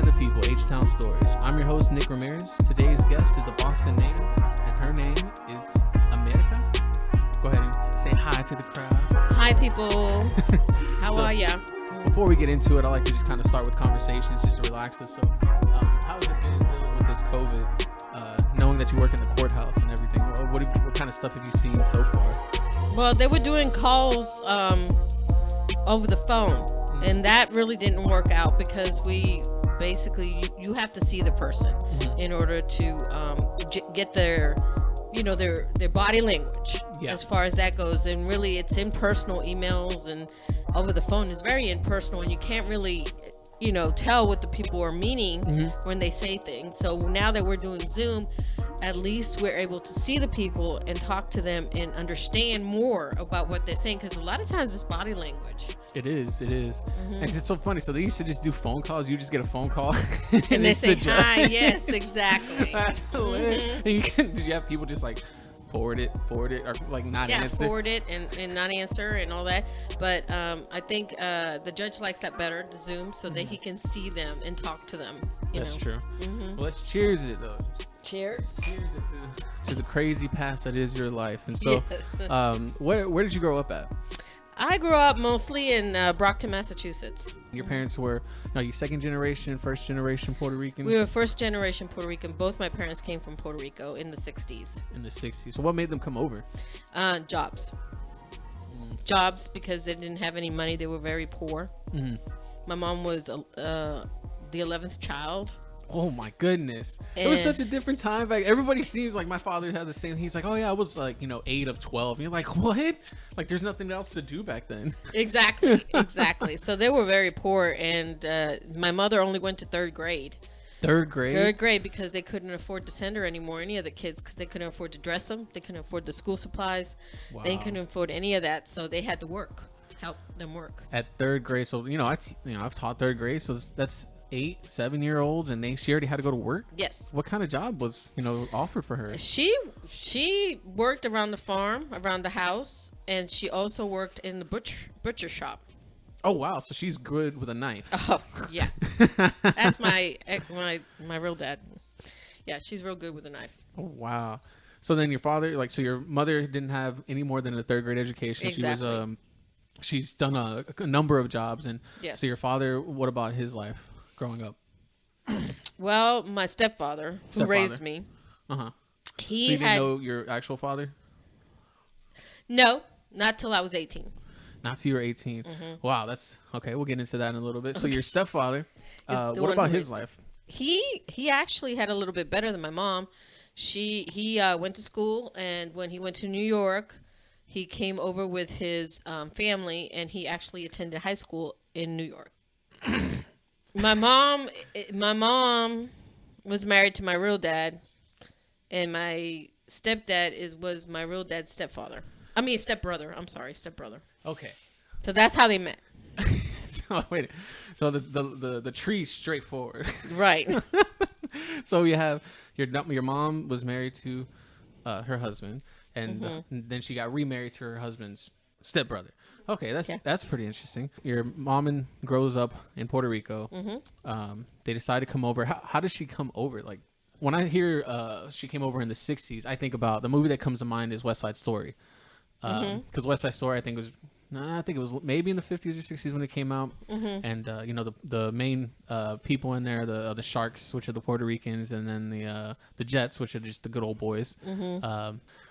the people, H-Town Stories. I'm your host, Nick Ramirez. Today's guest is a Boston native, and her name is America. Go ahead and say hi to the crowd. Hi, people. How are ya? Before we get into it, I like to just kind of start with conversations just to relax us. So, how's it been dealing with this COVID, knowing that you work in the courthouse and everything? What kind of stuff have you seen so far? Well, they were doing calls over the phone, and that really didn't work out because we basically you have to see the person in order to get their body language as far as that goes. And really, it's impersonal emails and over the phone is very impersonal, and you can't really tell what the people are meaning when they say things. So now that we're doing Zoom, at least we're able to see the people and talk to them and understand more about what they're saying, because a lot of times it's body language. It is. And it's so funny. So they used to just do phone calls. You just get a phone call and they say hi. Yes, exactly. That's hilarious. And did you have people just like forward it or like not answer? Yeah, forward it and not answer and all that. But I think the judge likes that better, the Zoom, so that he can see them and talk to them. That's true. Well, let's cheers it though. Cheers. Cheers it to the crazy past that is your life. And so, where did you grow up at? I grew up mostly in Brockton, Massachusetts. Your parents were, you second generation, first generation Puerto Rican? We were first generation Puerto Rican. Both my parents came from Puerto Rico in the 60s. In the 60s. So what made them come over? Jobs. Jobs, because they didn't have any money. They were very poor. My mom was the 11th child. Oh my goodness. It was such a different time back. Everybody seems like my father had the same. He's like, oh yeah, I was like, 8 of 12. And you're like, what? Like there's nothing else to do back then. Exactly. So they were very poor. And my mother only went to third grade. Third grade? Third grade, because they couldn't afford to send her anymore, any of the kids, because they couldn't afford to dress them. They couldn't afford the school supplies. Wow. They couldn't afford any of that. So they had to help them work. At third grade. So, I've taught third grade. So that's 7-year-olds, and she already had to go to work. Yes. What kind of job was offered for her? She worked around the farm, around the house, and she also worked in the butcher shop. Oh wow, so she's good with a knife. Oh yeah. That's my real dad. Yeah, she's real good with a knife. Oh wow. So then your father, so your mother didn't have any more than a third grade education. Exactly. She's done a number of jobs, and yes. So your father, what about his life growing up? Well, my stepfather who raised me. He so you didn't know your actual father? No, not till I was 18. Not till you were 18. Wow, that's okay. We'll get into that in a little bit. So your stepfather, what about his life? He actually had a little bit better than my mom. He went to school, and when he went to New York, he came over with his family, and he actually attended high school in New York. My mom was married to my real dad, and my stepdad was my real dad's stepfather. I mean stepbrother. I'm sorry, stepbrother. Okay. So that's how they met. So the tree's straightforward. Right. So you have your mom was married to her husband, and then she got remarried to her husband's stepbrother. Okay, that's pretty interesting. Your mom grows up in Puerto Rico. They decide to come over. How does she come over? Like when I hear she came over in the 60s, I think about the movie that comes to mind is West Side Story. Because West Side Story, I think it was maybe in the 50s or 60s when it came out. And the main people in there, the Sharks, which are the Puerto Ricans, and then the Jets, which are just the good old boys.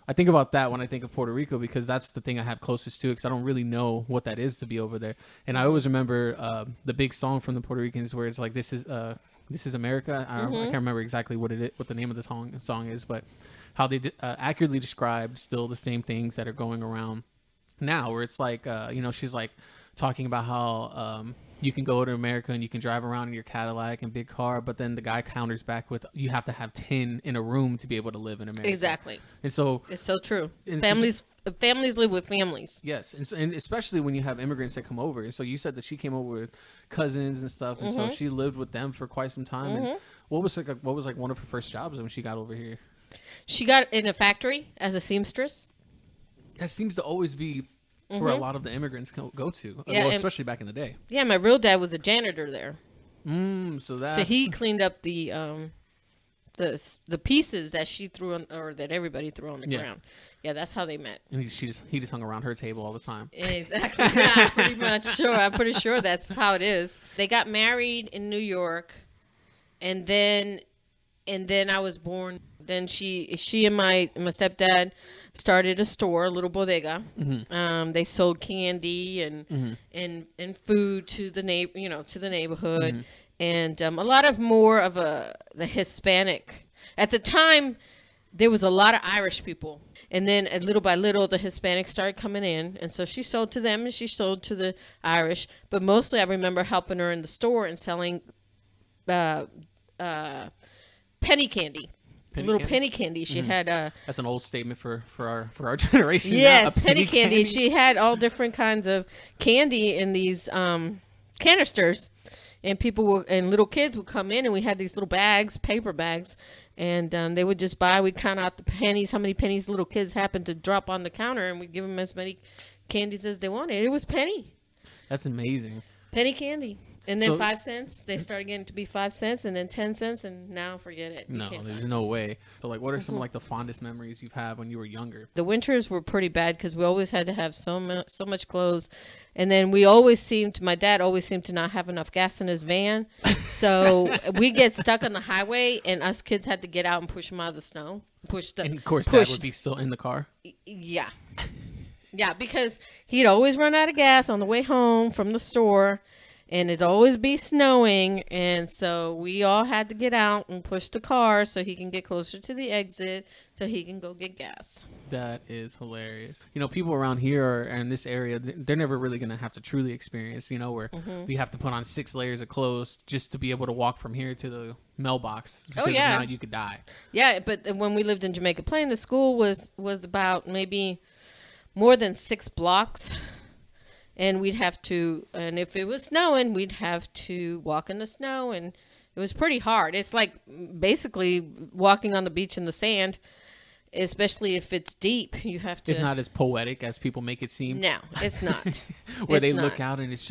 I think about that when I think of Puerto Rico, because that's the thing I have closest to, because I don't really know what that is to be over there. And I always remember the big song from the Puerto Ricans where it's like, this is America. I can't remember exactly what the name of the song is, but how they accurately described still the same things that are going around now, where it's like she's like talking about how you can go to America and you can drive around in your Cadillac and big car, but then the guy counters back with, you have to have 10 in a room to be able to live in America. Exactly. And so it's so true. Families live with families. Yes, and especially when you have immigrants that come over. And so you said that she came over with cousins and stuff, and so she lived with them for quite some time. And what was one of her first jobs when she got over here? She got in a factory as a seamstress. That seems to always be where a lot of the immigrants go to, especially back in the day. Yeah, my real dad was a janitor there. So he cleaned up the pieces that she threw on, or that everybody threw on the ground. Yeah, that's how they met. And he just hung around her table all the time. Exactly. Yeah, pretty much sure. I'm pretty sure that's how it is. They got married in New York, and then I was born. Then she and my stepdad started a store, a little bodega. Mm-hmm. They sold candy and food to the neighborhood, mm-hmm. and a lot of more of the Hispanic. At the time, there was a lot of Irish people. And then little by little, the Hispanics started coming in. And so she sold to them and she sold to the Irish. But mostly I remember helping her in the store and selling penny candy. Penny candy. She had that's an old statement for our generation. Yes, penny candy. She had all different kinds of candy in these canisters. And little kids would come in, and we had these little bags, paper bags, and they would just buy. We'd count out the pennies, how many pennies little kids happened to drop on the counter, and we'd give them as many candies as they wanted. It was penny. That's amazing. Penny candy. And then 5 cents. They started getting to be 5 cents, and then 10 cents, and now forget it. No, there's no way. So, like, what are some like the fondest memories you've had when you were younger? The winters were pretty bad because we always had to have so much clothes, and then my dad always seemed to not have enough gas in his van, so we get stuck on the highway, and us kids had to get out and push him out of the snow. And of course, Dad would be still in the car. Yeah, yeah, because he'd always run out of gas on the way home from the store. And it'd always be snowing, and so we all had to get out and push the car so he can get closer to the exit so he can go get gas. That is hilarious. People around here or in this area, they're never really going to have to truly experience, where you have to put on 6 layers of clothes just to be able to walk from here to the mailbox. Oh, yeah. If not, you could die. Yeah, but when we lived in Jamaica Plain, the school was about maybe more than 6 blocks. And and if it was snowing, we'd have to walk in the snow, and it was pretty hard. It's like basically walking on the beach in the sand, especially if it's deep. You have to. It's not as poetic as people make it seem. No, it's not. Where they look out and it's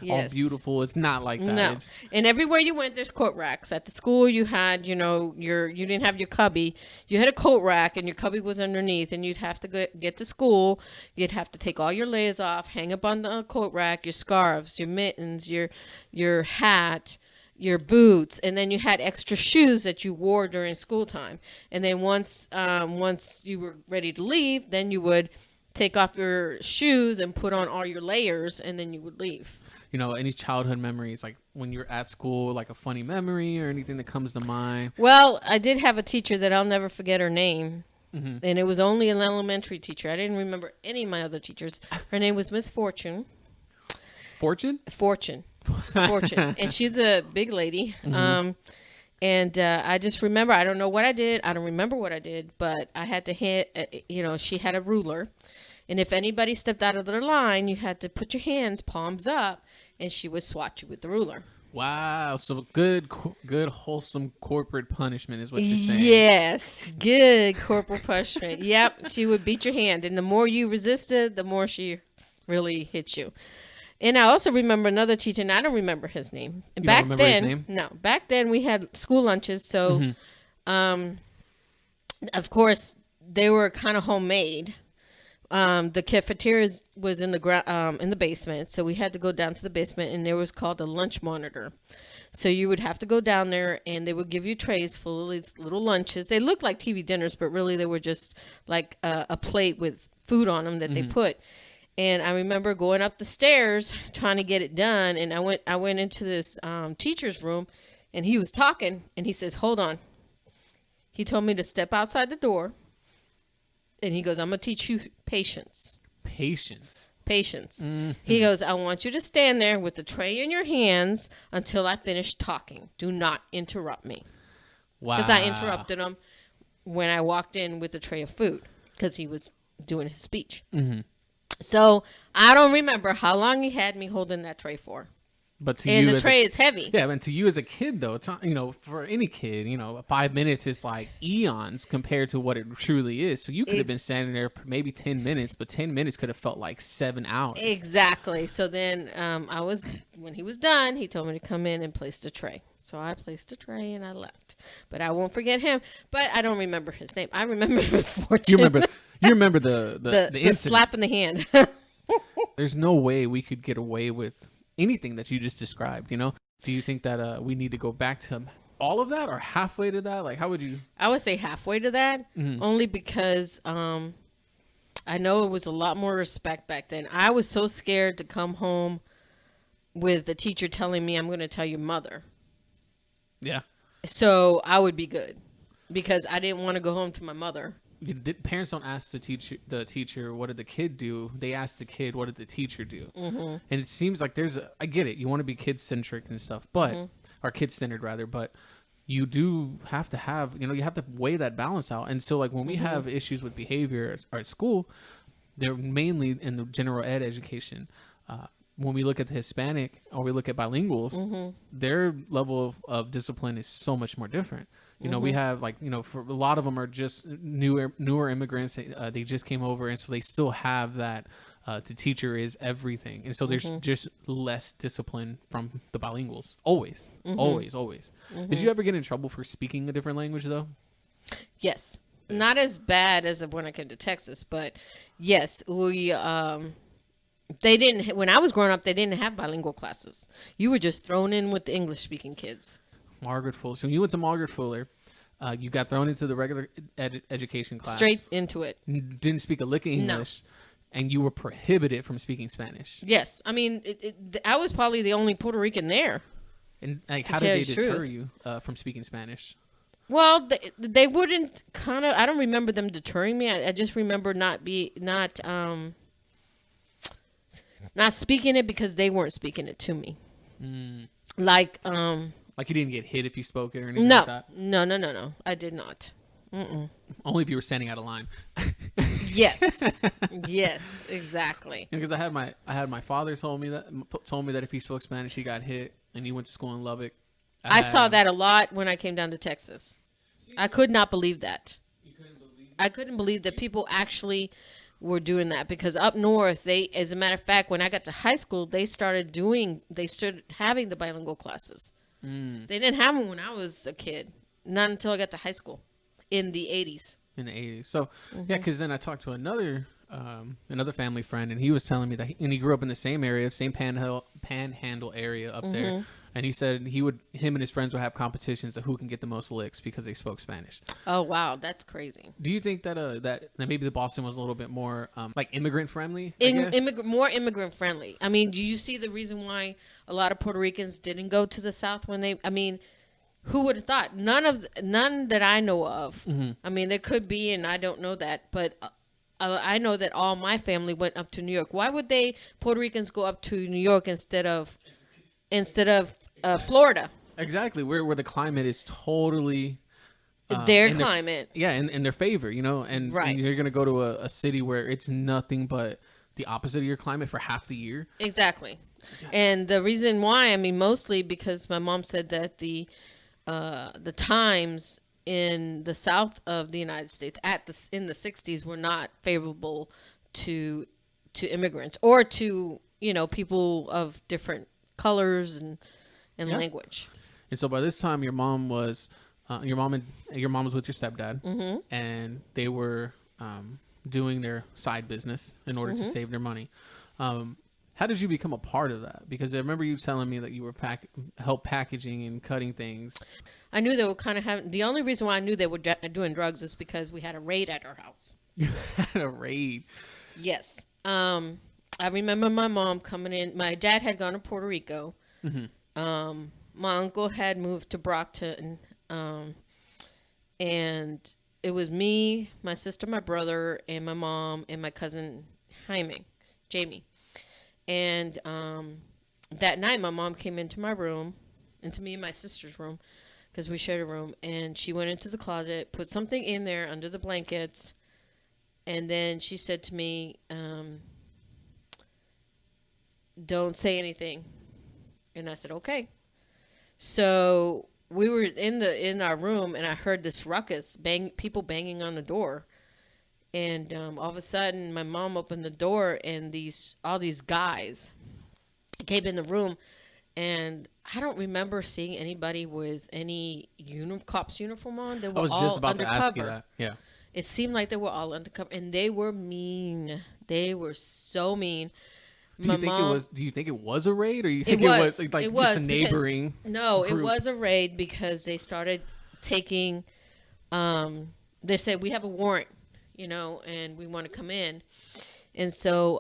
all beautiful. It's not like that. No. And everywhere you went, there's coat racks. At the school, you had, you didn't have your cubby. You had a coat rack, and your cubby was underneath, and you'd have to get to school. You'd have to take all your layers off, hang up on the coat rack, your scarves, your mittens, your hat, your boots, and then you had extra shoes that you wore during school time. And then once you were ready to leave, then you would take off your shoes and put on all your layers, and then you would leave. Any childhood memories, like when you're at school, like a funny memory or anything that comes to mind? Well, I did have a teacher that I'll never forget her name. Mm-hmm. And it was only an elementary teacher. I didn't remember any of my other teachers. Her name was Miss Fortune. Fortune? Fortune. And she's a big lady. Mm-hmm. And I just remember, I don't know what I did. I don't remember what I did, but I had to hit, she had a ruler. And if anybody stepped out of their line, you had to put your hands palms up, and she would swat you with the ruler. Wow. So good, wholesome corporate punishment is what you're saying. Yes. Good corporal punishment. Yep. She would beat your hand. And the more you resisted, the more she really hit you. And I also remember another teacher, and I don't remember his name. And don't remember his name? No. Back then, we had school lunches. So, of course, they were kind of homemade. The cafeteria was in the basement, so we had to go down to the basement, and there was called a lunch monitor. So you would have to go down there, and they would give you trays full of these little lunches. They looked like TV dinners, but really they were just like a plate with food on them that they put. And I remember going up the stairs trying to get it done, and I went into this teacher's room, and he was talking, and he says, "Hold on." He told me to step outside the door. And he goes, "I'm going to teach you patience." Patience. Mm-hmm. He goes, "I want you to stand there with the tray in your hands until I finish talking. Do not interrupt me." Wow. Because I interrupted him when I walked in with a tray of food because he was doing his speech. Mm-hmm. So I don't remember how long he had me holding that tray for. But to and you, the tray is heavy. Yeah, and to you as a kid, though, it's not, for any kid, 5 minutes is like eons compared to what it truly is. So you could have been standing there maybe 10 minutes, but 10 minutes could have felt like 7 hours. Exactly. So then when he was done, he told me to come in and place the tray. So I placed the tray and I left. But I won't forget him. But I don't remember his name. I remember the fortune. You remember the slap in the hand. There's no way we could get away with anything that you just described. Do you think that we need to go back to all of that or halfway to that? Like, how would you? I would say halfway to that, only because I know it was a lot more respect back then. I was so scared to come home with the teacher telling me, I'm going to tell your mother. Yeah. So I would be good because I didn't want to go home to my mother. Parents don't ask the teacher, what did the kid do? They ask the kid, what did the teacher do? And it seems like I get it. You want to be kid-centric and stuff, but, or kid-centered rather, but you do have to have, you have to weigh that balance out. And so like when we have issues with behavior at school, they're mainly in the general ed education. When we look at the Hispanic or we look at bilinguals, their level of discipline is so much more different. We have for a lot of them are just newer immigrants. They just came over, and so they still have that. The teacher is everything, and so there's just less discipline from the bilinguals. Always. Did you ever get in trouble for speaking a different language though? Yes, not as bad as when I came to Texas, but yes, we. They didn't. When I was growing up, they didn't have bilingual classes. You were just thrown in with the English-speaking kids. Margaret Fuller. So when you went to Margaret Fuller, you got thrown into the regular education class. Straight into it. Didn't speak a lick of English, and you were prohibited from speaking Spanish. Yes, I mean, I was probably the only Puerto Rican there. And how did they deter you from speaking Spanish? Well, they wouldn't I don't remember them deterring me. I just remember not speaking it because they weren't speaking it to me. Like you didn't get hit if you spoke it or anything like that? No. I did not. Only if you were standing out of line. Yes. Yes, exactly. Because I had my father told me that if he spoke Spanish, he got hit, and he went to school in Lubbock. I saw that a lot when I came down to Texas. I could not believe that. I couldn't believe that people actually were doing that, because up north, as a matter of fact, when I got to high school, they started having the bilingual classes. They didn't have them when I was a kid, not until I got to high school in the 80s. In the 80s. So, yeah, because then I talked to another family friend, and he was telling me that he grew up in the same area, same panhandle area up there. And he said him and his friends would have competitions of who can get the most licks because they spoke Spanish. Oh, wow. That's crazy. Do you think that that maybe the Boston was a little bit more like immigrant friendly? More immigrant friendly. I mean, do you see the reason why a lot of Puerto Ricans didn't go to the South who would have thought? None that I know of. I mean, there could be, and I don't know that, but I know that all my family went up to New York. Why would Puerto Ricans go up to New York instead of Florida? Exactly, where the climate is totally their climate. In their favor, and, right. And you're gonna go to a city where it's nothing but the opposite of your climate for half the year. Exactly. And the reason why, mostly because my mom said that the times in the south of the United States in the 60s were not favorable to immigrants or to people of different colors and language. And so by this time, your mom was with your stepdad, and they were doing their side business in order to save their money. How did you become a part of that? Because I remember you telling me that you were help packaging and cutting things. I knew they were kind of having. The only reason why I knew they were doing drugs is because we had a raid at our house. You had a raid? Yes. I remember my mom coming in. My dad had gone to Puerto Rico. My uncle had moved to Brockton, and it was me, my sister, my brother, and my mom, and my cousin Jamie. And that night, my mom came into my room, into me and my sister's room, because we shared a room, and she went into the closet, put something in there under the blankets, and then she said to me, don't say anything. And I said, okay. So we were in our room, and I heard this ruckus, people banging on the door. And all of a sudden, my mom opened the door, and all these guys came in the room. And I don't remember seeing anybody with any cops uniform on. They were I was all just about undercover. to ask you that. Yeah. It seemed like they were all undercover, and they were mean. They were so mean. Do you think it was a raid, or you think it was just a neighboring? No, group? It was a raid because they started taking. They said, we have a warrant, and we want to come in, and so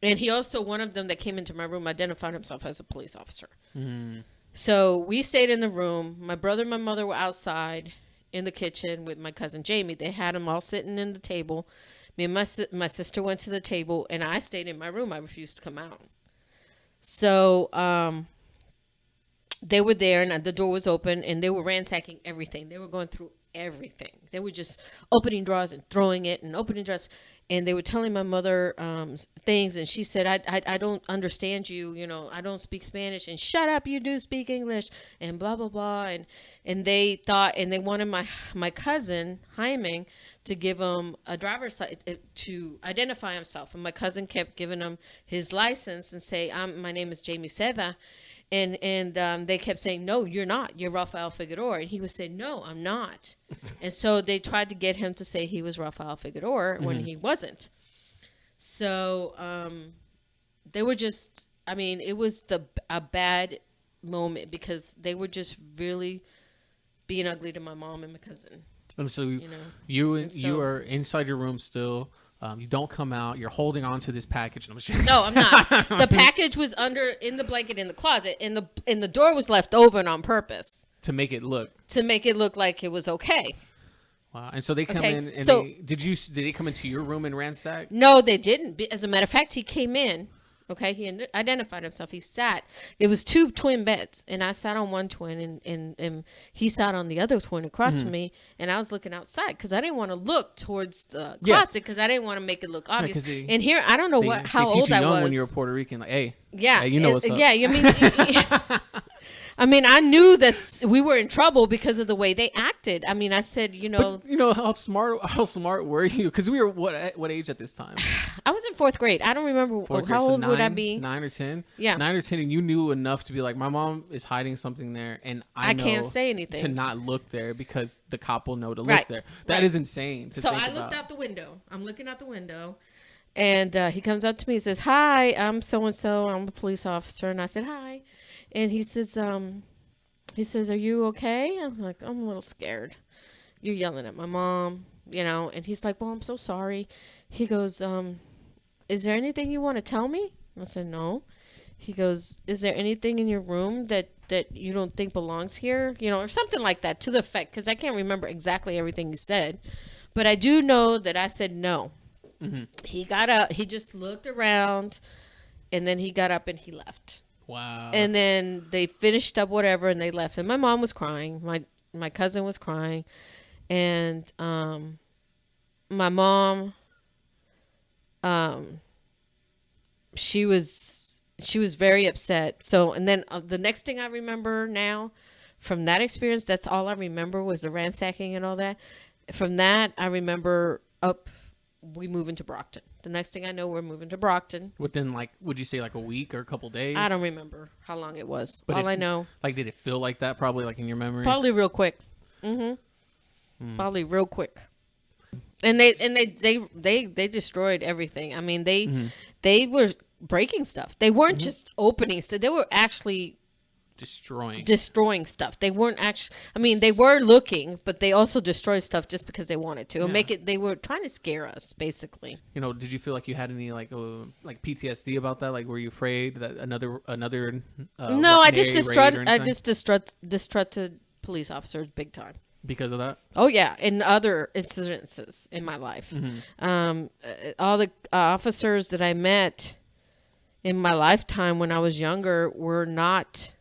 and he also, one of them that came into my room, identified himself as a police officer. Mm. So we stayed in the room. My brother and my mother were outside in the kitchen with my cousin Jamie. They had them all sitting in the table. Me and my sister went to the table, and I stayed in my room. I refused to come out. So they were there, and the door was open, and they were ransacking everything. They were going through everything. They were just opening drawers and throwing it, and opening drawers. And they were telling my mother things, and she said, I don't understand you, I don't speak Spanish, and shut up, you do speak English, and blah, blah, blah. And they thought, and they wanted my cousin, Jaime, to give him a driver's license to identify himself. And my cousin kept giving him his license and say, my name is Jamie Seda. And they kept saying, no, you're not. You're Rafael Figueroa. And he would say, no, I'm not. And so they tried to get him to say he was Rafael Figueroa when he wasn't. So they were just, it was a bad moment because they were just really being ugly to my mom and my cousin. And so you are inside your room still. You don't come out. You're holding on to this package. No, I'm not. The package was in the blanket in the closet, and the door was left open on purpose to make it look like it was okay. Wow! And so they come in, and did they come into your room and ransack? No, they didn't. As a matter of fact, he came in. Okay, he identified himself. He sat. It was 2 twin beds, and I sat on one twin, and he sat on the other twin across from me. And I was looking outside because I didn't want to look towards the closet because I didn't want to make it look obvious. And here, I don't know how old I was when you were Puerto Rican. Like, hey, what's up. Yeah, I knew that we were in trouble because of the way they acted. I said, But, how smart were you? Because we were what age at this time? I was in 4th grade. I don't remember how old would I be. 9 or 10. Yeah, 9 or 10, and you knew enough to be like, my mom is hiding something there, and I can't say anything to not look there because the cop will know to look there. That is insane. So I looked out the window. I'm looking out the window. And he comes up to me and says, hi, I'm so-and-so. I'm a police officer. And I said, hi. And he says, are you okay? I was like, I'm a little scared. You're yelling at my mom, And he's like, well, I'm so sorry. He goes, is there anything you want to tell me? I said, no. He goes, is there anything in your room that you don't think belongs here? Or something like that to the effect, because I can't remember exactly everything he said. But I do know that I said no. Mm-hmm. He got up. He just looked around, and then he got up and he left. Wow. And then they finished up whatever, and they left. And my mom was crying. My cousin was crying. And my mom, she was very upset. So, and then the next thing I remember now from that experience, that's all I remember was the ransacking and all that. From that, I remember we move into Brockton. The next thing I know, we're moving to Brockton. Within, would you say a week or a couple days? I don't remember how long it was. But I know. Did it feel like that? Probably in your memory? Probably real quick. Mm-hmm. Probably real quick. And they destroyed everything. They were breaking stuff. They weren't just opening stuff. They were actually destroying stuff. They weren't actually, they were looking, but they also destroyed stuff just because they wanted to. And they were trying to scare us, basically. Did you feel like you had any PTSD about that? Were you afraid that another No, I just distrusted police officers big time. Because of that? Oh yeah, in other incidences in my life. Mm-hmm. All the officers that I met in my lifetime when I was younger were not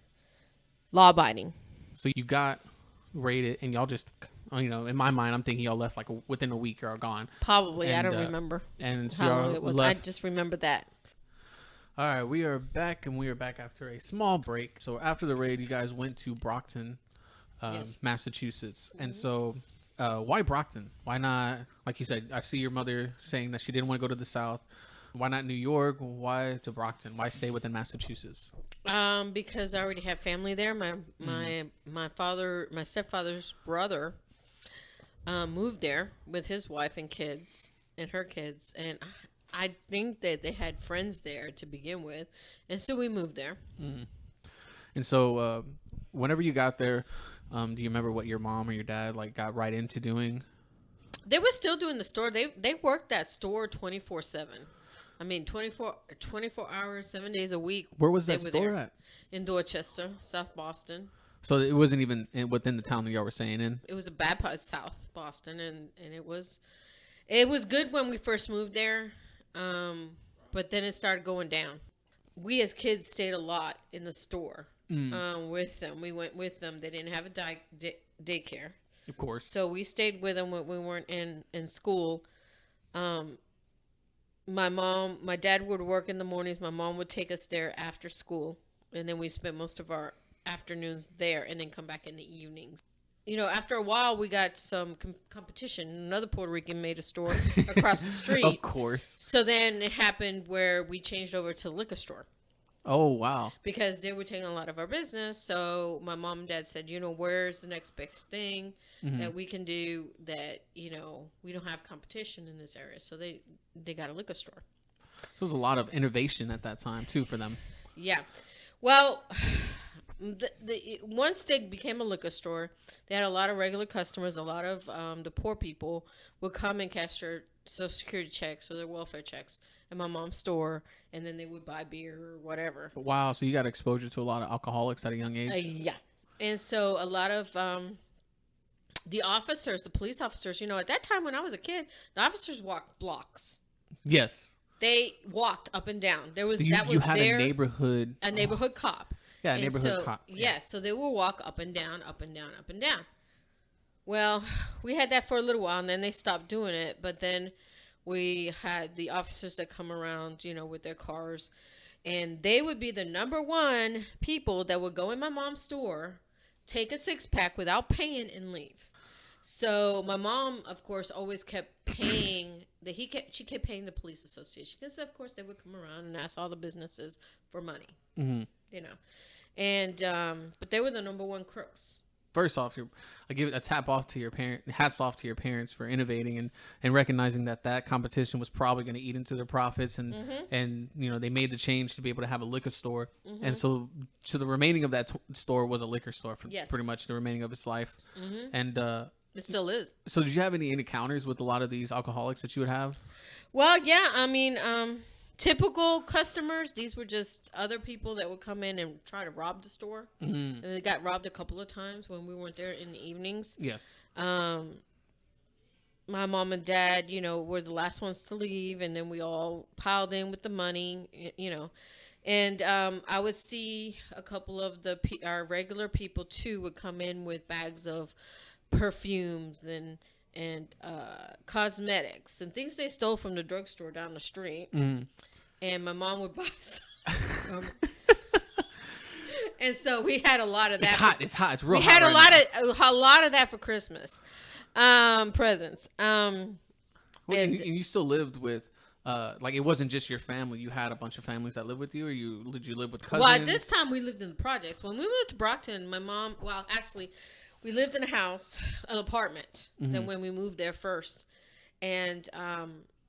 law-abiding. So you got raided, and y'all just, in my mind, I'm thinking y'all left within a week or gone. Probably, I don't remember and so how long it was. I just remember that. All right, we are back, and we are back after a small break. So after the raid, you guys went to Brockton, Yes. Massachusetts. And so why Brockton? Why not, like you said, I see your mother saying that she didn't want to go to the South. Why not New York? Why to Brockton? Why stay within Massachusetts? Because I already have family there. My stepfather's brother moved there with his wife and kids and her kids, and I think that they had friends there to begin with, and so we moved there. And so whenever you got there, do you remember what your mom or your dad like got right into doing? They were still doing the store. They worked that store 24/7. I mean, 24 hours, 7 days a week. Where was that store at? In Dorchester, South Boston. So it wasn't even within the town that y'all were staying in? It was a bad part of South Boston, and it was good when we first moved there, but then it started going down. We as kids stayed a lot in the store with them. We went with them. They didn't have a daycare. Of course. So we stayed with them when we weren't in school. My dad would work in the mornings. My mom would take us there after school, and then we spent most of our afternoons there, and then come back in the evenings. You know, after a while, we got some competition. Another Puerto Rican made a store across the street. Of course. So then it happened where we changed over to liquor store. Oh, wow. Because they were taking a lot of our business. So my mom and dad said, where's the next best thing that we can do that, we don't have competition in this area. So they got a liquor store. So there was a lot of innovation at that time, too, for them. Yeah. Well, once they became a liquor store, they had a lot of regular customers. A lot of the poor people would come and cash their Social Security checks or their welfare checks at my mom's store, and then they would buy beer or whatever. Wow, so you got exposure to a lot of alcoholics at a young age? Yeah. And so a lot of the police officers, at that time when I was a kid, the officers walked blocks. Yes. They walked up and down. There was So you had a neighborhood cop. Yeah, a neighborhood cop. Yes, so they would walk up and down, up and down, up and down. Well, we had that for a little while, and then they stopped doing it. But then we had the officers that come around, with their cars, and they would be the number one people that would go in my mom's store, take a 6-pack without paying, and leave. So my mom, of course, always kept paying. She kept paying the police association because, of course, they would come around and ask all the businesses for money. Mm-hmm. And but they were the number one crooks. First off, I give it a hats off to your parents for innovating and recognizing that competition was probably going to eat into their profits, and they made the change to be able to have a liquor store, and so the remaining of that store was a liquor store for pretty much the remaining of its life, and it still is. So did you have any encounters with a lot of these alcoholics that you would have? Well, yeah, I mean, typical customers. These were just other people that would come in and try to rob the store. And they got robbed a couple of times when we weren't there in the evenings. Yes. My mom and dad, were the last ones to leave, and then we all piled in with the money, And I would see a couple of our regular people too would come in with bags of perfumes and cosmetics and things they stole from the drugstore down the street. And my mom would buy some. And so we had a lot of that. It's hot. It's real hot. We had a lot of that for Christmas presents. And you still lived with it wasn't just your family. You had a bunch of families that lived with you, or did you live with cousins? Well, at this time we lived in the projects. When we moved to Brockton, my mom, actually, we lived in a house, an apartment, then when we moved there first. And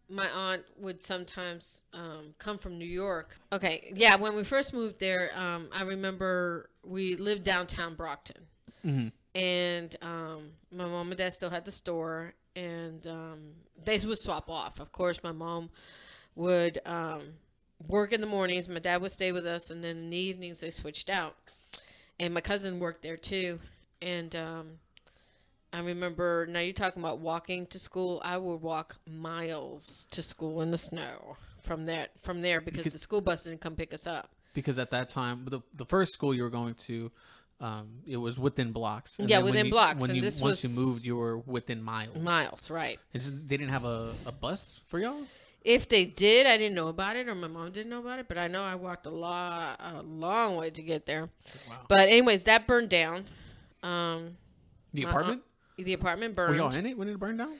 my aunt would sometimes come from New York. Okay, yeah, when we first moved there, I remember we lived downtown Brockton. And my mom and dad still had the store, and they would swap off. Of course, my mom would work in the mornings. My dad would stay with us, and then in the evenings they switched out. And my cousin worked there too. And I remember, now you're talking about walking to school. I would walk miles to school in the snow from there because the school bus didn't come pick us up. Because at that time, the first school you were going to, it was within blocks. And within blocks. Once you moved, you were within miles. Miles, right. They didn't have a bus for y'all? If they did, I didn't know about it, or my mom didn't know about it. But I know I walked a long way to get there. Wow. But anyways, that burned down. The apartment? The apartment burned. Were y'all in it when it burned down?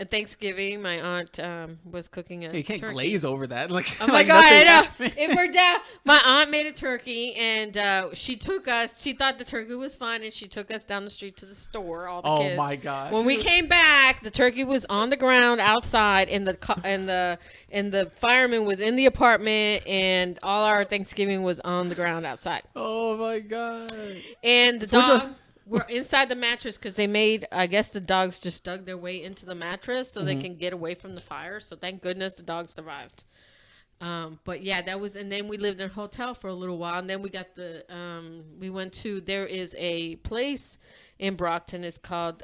At Thanksgiving, my aunt was cooking a You can't turkey. glaze over that. Like, oh my like God, I know. Happened. It burned down. My aunt made a turkey, and she took us. She thought the turkey was fun, and she took us down the street to the store. All the kids. Oh my gosh! When we came back, the turkey was on the ground outside, and the fireman was in the apartment, and all our Thanksgiving was on the ground outside. Oh my God! And the dogs were inside the mattress because they made, I guess the dogs just dug their way into the mattress so they can get away from the fire. So thank goodness the dogs survived. But yeah, that was, and then we lived in a hotel for a little while. And then we got we went to, there is a place in Brockton. It's called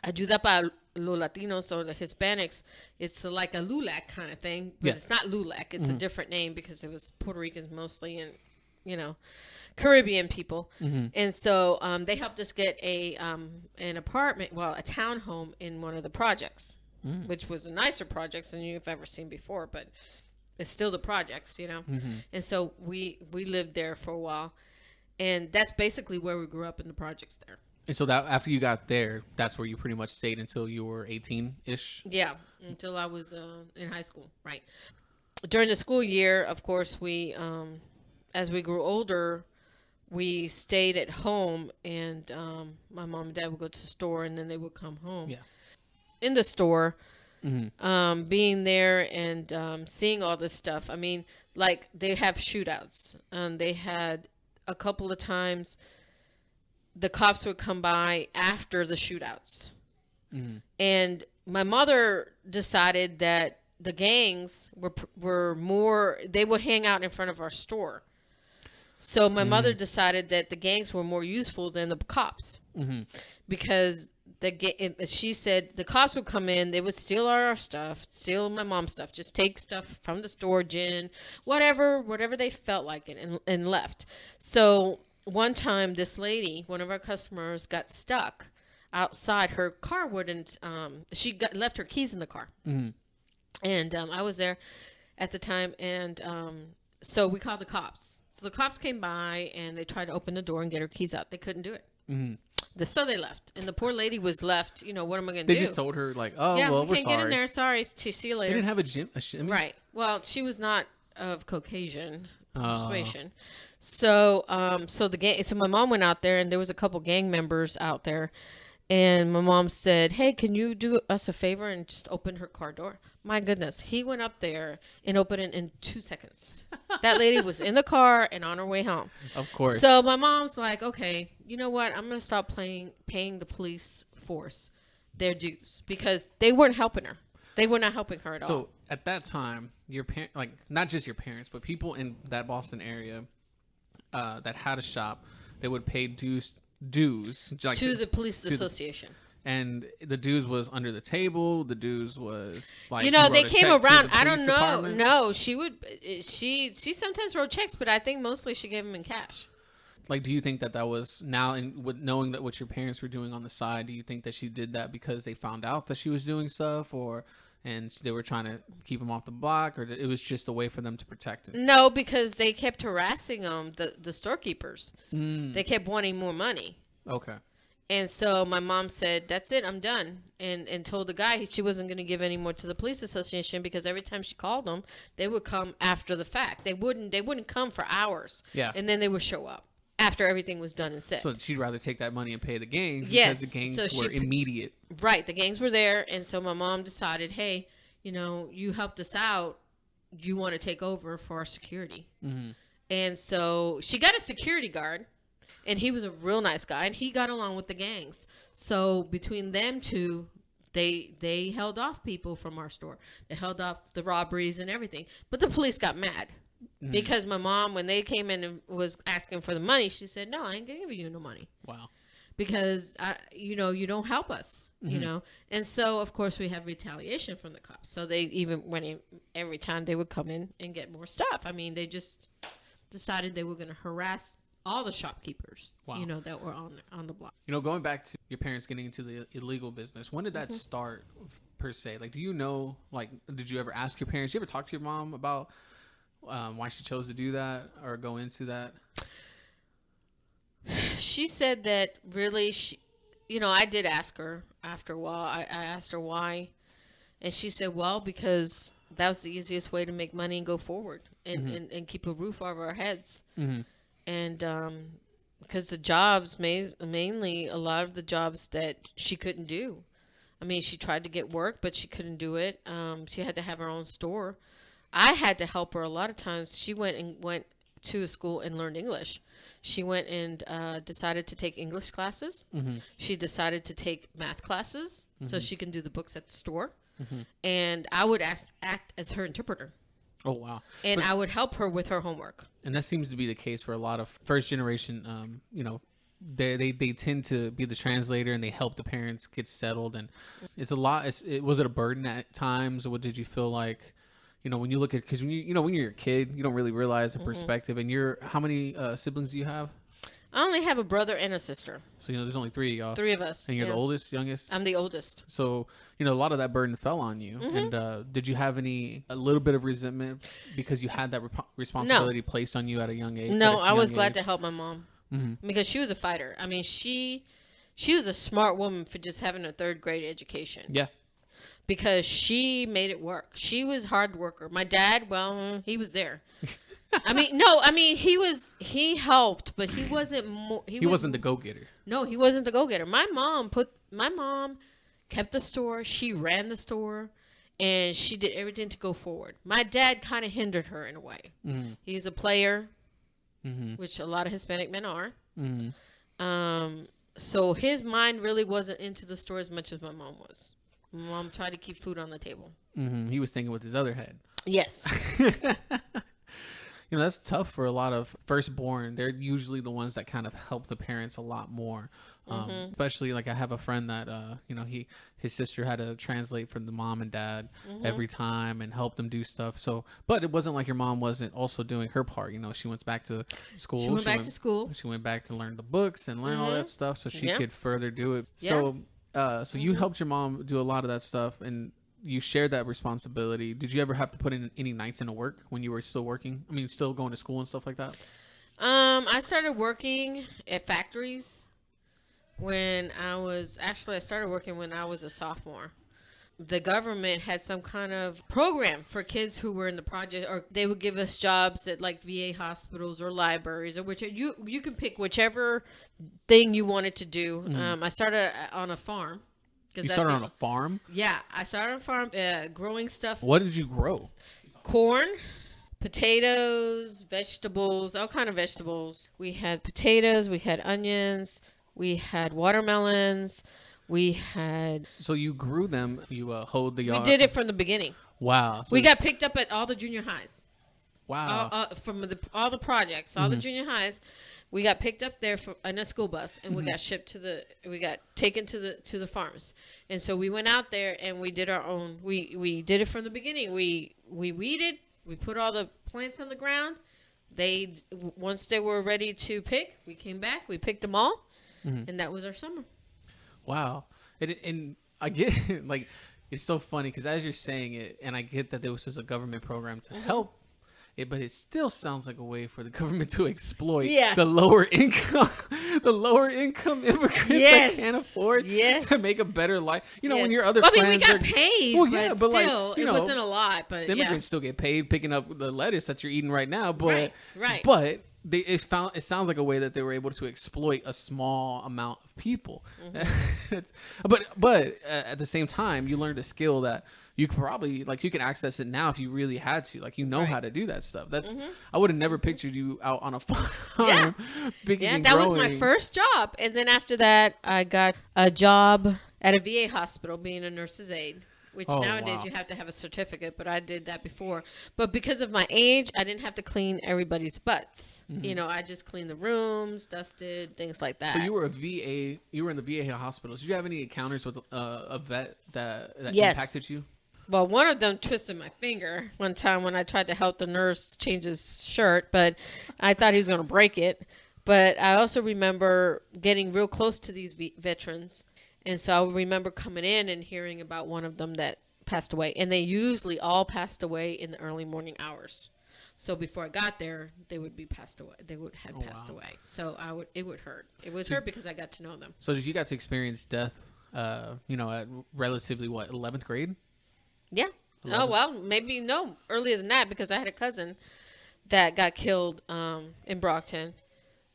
Ayuda para los Latinos, or the Hispanics. It's like a LULAC kind of thing. But it's not LULAC. It's a different name because it was Puerto Ricans mostly, and, Caribbean people. And so they helped us get an apartment, a townhome in one of the projects, which was a nicer projects than you've ever seen before, but it's still the projects, And so we lived there for a while, and that's basically where we grew up, in the projects there. And so that after you got there, that's where you pretty much stayed until you were 18-ish? Yeah, until I was in high school, right. During the school year, of course, we as we grew older, we stayed at home, and my mom and dad would go to the store, and then they would come home. Yeah. In the store, being there and seeing all this stuff. I mean, like, they have shootouts. They had a couple of times the cops would come by after the shootouts. And my mother decided that the gangs were more, they would hang out in front of our store. So my mother decided that the gangs were more useful than the cops, because she said the cops would come in, they would steal all our stuff, steal my mom's stuff, just take stuff from the store, gin, whatever they felt like it, and left. So one time, this lady, one of our customers, got stuck outside. Her car wouldn't. Left her keys in the car, and I was there at the time, and so we called the cops. So the cops came by, and they tried to open the door and get her keys out. They couldn't do it. So they left, and the poor lady was left. What am I going to do? They just told her, like, oh, yeah, well, we're can't sorry. get in there. Sorry. See you later. They didn't have a gym. Right. Well, she was not of Caucasian persuasion. So, so my mom went out there, and there was a couple gang members out there, and my mom said, "Hey, can you do us a favor and just open her car door?" My goodness, he went up there and opened it in 2 seconds. That lady was in the car and on her way home. Of course. So my mom's like, "Okay, you know what? I'm gonna stop paying the police force their dues, because they weren't helping her. They were not helping her at all." So at that time, your like, not just your parents, but people in that Boston area that had a shop, they would pay dues like, to the police association. And the dues was under the table. The dues was like, they came around. I don't know. Department. No, she sometimes wrote checks, but I think mostly she gave them in cash. Like, do you think that was now, and with knowing that what your parents were doing on the side, do you think that she did that because they found out that she was doing stuff, and they were trying to keep him off the block, or it was just a way for them to protect him? No, because they kept harassing the storekeepers. They kept wanting more money. Okay. And so my mom said, "That's it, I'm done," and told the guy she wasn't going to give any more to the police association, because every time she called them, they would come after the fact. They wouldn't come for hours. Yeah. And then they would show up after everything was done and said. So she'd rather take that money and pay the gangs, yes, because the gangs were immediate. Right, the gangs were there, and so my mom decided, hey, you helped us out. You want to take over for our security. And so she got a security guard. And he was a real nice guy, and he got along with the gangs. So between them two, they held off people from our store. They held off the robberies and everything. But the police got mad because my mom, when they came in and was asking for the money, she said, "No, I ain't gonna give you no money." Wow. Because you don't help us, And so of course we have retaliation from the cops. So they even went in every time they would come in and get more stuff. I mean, they just decided they were going to harass all the shopkeepers, Wow. you know, that were on the block. You know, going back to your parents getting into the illegal business, when did that start per se? Like, do you know, like, did you ever ask your parents? You ever talk to your mom about why she chose to do that or go into that? She said that really, you know, I did ask her after a while. I asked her why. And she said, well, because that was the easiest way to make money and go forward and keep a roof over our heads. Mm-hmm. And because the jobs, mainly a lot of the jobs that she couldn't do. I mean, she tried to get work, but she couldn't do it. She had to have her own store. I had to help her a lot of times. She went to a school and learned English. She went and decided to take English classes. Mm-hmm. She decided to take math classes so she can do the books at the store. Mm-hmm. And I would act as her interpreter. Oh, wow. And I would help her with her homework. And that seems to be the case for a lot of first generation, you know, they tend to be the translator and they help the parents get settled. And it's a lot. Was it a burden at times? Or what did you feel like, you know, when you look at, because when you're a kid, you don't really realize the perspective. And how many siblings do you have? I only have a brother and a sister. So, you know, there's only 3 of y'all. 3 of us. And you're the oldest, youngest? I'm the oldest. So, you know, a lot of that burden fell on you. Mm-hmm. And did you have a little bit of resentment because you had that responsibility placed on you at a young age? No, I was glad to help my mom because she was a fighter. I mean, she was a smart woman for just having a 3rd grade education. Yeah. Because she made it work. She was a hard worker. My dad, well, he was there. He helped, but he wasn't he wasn't the go-getter. No, he wasn't the go-getter. My mom kept the store. She ran the store, and she did everything to go forward. My dad kind of hindered her in a way. Mm-hmm. He's a player, which a lot of Hispanic men are. Mm-hmm. So his mind really wasn't into the store as much as my mom was. My mom tried to keep food on the table. Mm-hmm. He was thinking with his other head. Yes. You know, that's tough for a lot of firstborn. They're usually the ones that kind of help the parents a lot more. Especially, like, I have a friend that, you know, his sister had to translate for the mom and dad every time and help them do stuff. So, but it wasn't like your mom wasn't also doing her part. You know, she went back to school. She went back to school. She went back to learn the books and learn all that stuff so she could further do it. Yeah. So you helped your mom do a lot of that stuff, and you shared that responsibility. Did you ever have to put in any nights into work when you were still working? I mean, still going to school and stuff like that? I started working at factories I started working when I was a sophomore. The government had some kind of program for kids who were in the project, or they would give us jobs at like VA hospitals or libraries, or you can pick whichever thing you wanted to do. I started on a farm. You started on a farm? Yeah, I started on a farm growing stuff. What did you grow? Corn, potatoes, vegetables, all kind of vegetables. We had potatoes, we had onions, we had watermelons, we had... So you grew them, you hoed the yard? We did it from the beginning. Wow. So we got picked up at all the junior highs. Wow. From all the projects, all the junior highs. We got picked up there in a school bus, and we got taken to the farms. And so we went out there and we did our own. We did it from the beginning. We weeded. We put all the plants on the ground. Once they were ready to pick, we came back. We picked them all, and that was our summer. Wow. And I get like it's so funny because as you're saying it, and I get that there was just a government program to help. But it still sounds like a way for the government to exploit the lower income immigrants that can't afford to make a better life. You know, when your other friends we got paid. Well, yeah, but still, like, it wasn't a lot. But the immigrants still get paid picking up the lettuce that you're eating right now. But right. But it sounds like a way that they were able to exploit a small amount of people. But at the same time, you learned a skill that you could probably you can access it now if you really had to. Like, you know how to do that stuff. That's I would have never pictured you out on a farm. That was my first job. And then after that, I got a job at a VA hospital being a nurse's aide. Which nowadays you have to have a certificate, but I did that before. But because of my age, I didn't have to clean everybody's butts. You know, I just cleaned the rooms, dusted, things like that. So you were you were in the VA hospital. Did you have any encounters with a vet that impacted you? Well, one of them twisted my finger one time when I tried to help the nurse change his shirt, but I thought he was going to break it. But I also remember getting real close to these veterans. And so I remember coming in and hearing about one of them that passed away. And they usually all passed away in the early morning hours. So before I got there, they would be passed away. They would have passed away. So it would hurt. It would hurt because I got to know them. So you got to experience death, at relatively 11th grade? Yeah. 11th? Oh, well, maybe earlier than that, because I had a cousin that got killed in Brockton.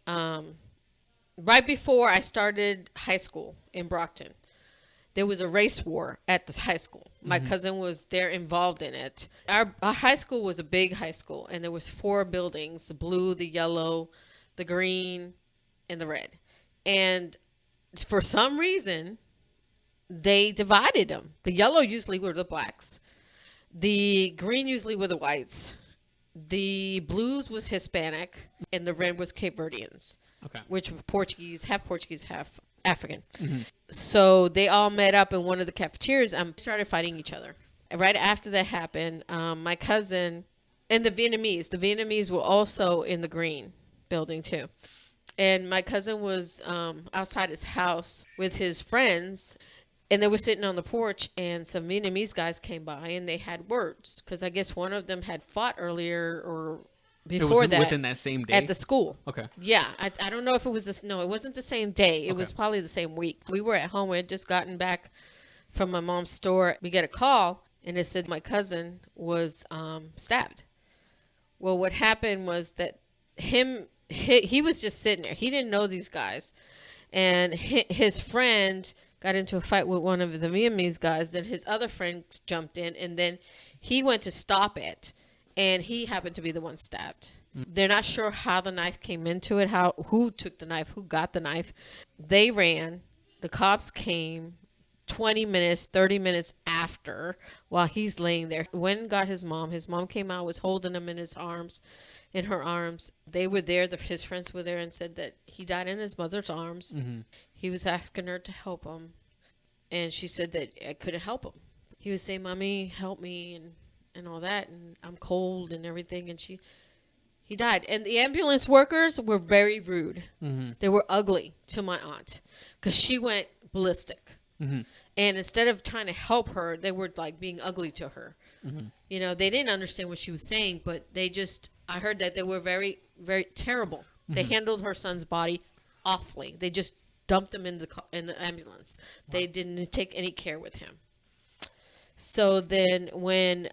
Right before I started high school in Brockton, there was a race war at this high school. My cousin was there involved in it. Our high school was a big high school, and there was 4 buildings: the blue, the yellow, the green, and the red. And for some reason, they divided them. The yellow usually were the blacks. The green usually were the whites. The blues was Hispanic, and the red was Cape Verdeans. Okay. Which were Portuguese, half African. So they all met up in one of the cafeterias and started fighting each other. And right after that happened, my cousin and the Vietnamese were also in the green building too. And my cousin was outside his house with his friends, and they were sitting on the porch, and some Vietnamese guys came by, and they had words, because I guess one of them had fought earlier or before that. Within that same day? At the school. Okay. Yeah. I don't know if it was this. No, it wasn't the same day. It was probably the same week. We were at home. We had just gotten back from my mom's store. We get a call, and it said my cousin was stabbed. Well, what happened was that he was just sitting there. He didn't know these guys. And his friend got into a fight with one of the Vietnamese guys. Then his other friend jumped in, and then he went to stop it. And he happened to be the one stabbed. They're not sure how the knife came into it, who took the knife, who got the knife. They ran. The cops came 20 minutes, 30 minutes after, while he's laying there. Wen got his mom. His mom came out, was holding him in her arms. They were there. His friends were there and said that he died in his mother's arms. He was asking her to help him. And she said that I couldn't help him. He was saying, "Mommy, help me," and all that, and I'm cold and everything, and he died. And the ambulance workers were very rude. They were ugly to my aunt because she went ballistic. And instead of trying to help her, they were like being ugly to her. They didn't understand what she was saying, but I heard that they were very, very terrible. They handled her son's body awfully. They just dumped him in the ambulance. They didn't take any care with him. So then when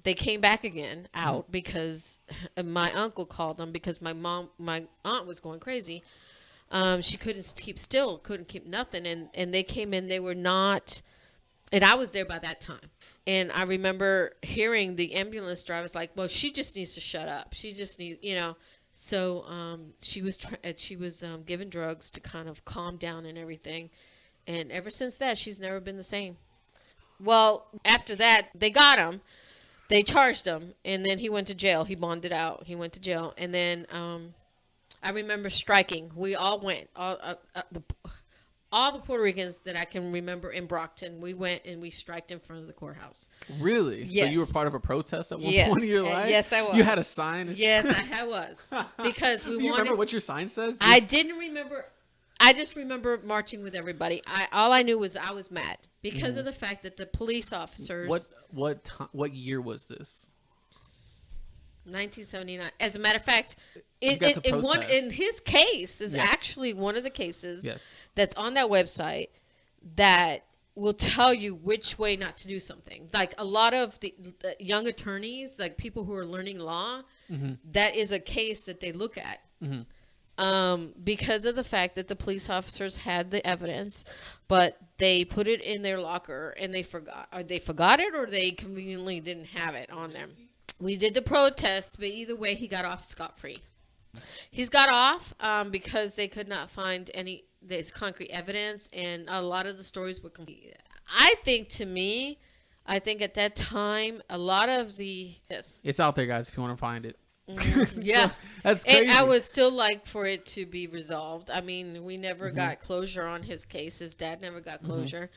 they came back again out, because my uncle called them because my aunt was going crazy. She couldn't keep still, couldn't keep nothing. And they came in, they were not, and I was there by that time. And I remember hearing the ambulance drivers like, well, she just needs to shut up. She just needs, So she was given drugs to kind of calm down and everything. And ever since that, she's never been the same. Well, after that, they got him. They charged him, and then he went to jail. He bonded out. He went to jail. And then I remember striking. We all went. All the Puerto Ricans that I can remember in Brockton, we went and we striked in front of the courthouse. Really? Yes. So you were part of a protest at one point in your life? Yes, I was. You had a sign? Yes, I was. Because Do you remember what your sign says? I didn't remember. I just remember marching with everybody. All I knew was I was mad because of the fact that the police officers. What year was this? 1979. As a matter of fact, in his case is actually one of the cases that's on that website that will tell you which way not to do something. Like a lot of the young attorneys, like people who are learning law, that is a case that they look at. Because of the fact that the police officers had the evidence, but they put it in their locker and they forgot it, or they conveniently didn't have it on them. We did the protests, but either way, he got off scot-free. He's got off because they could not find there's concrete evidence, and a lot of the stories were complete. I think at that time, a lot of it's out there, guys, if you want to find it. Yeah. So, that's crazy. And I would still like for it to be resolved. I mean, we never got closure on his case. His dad never got closure.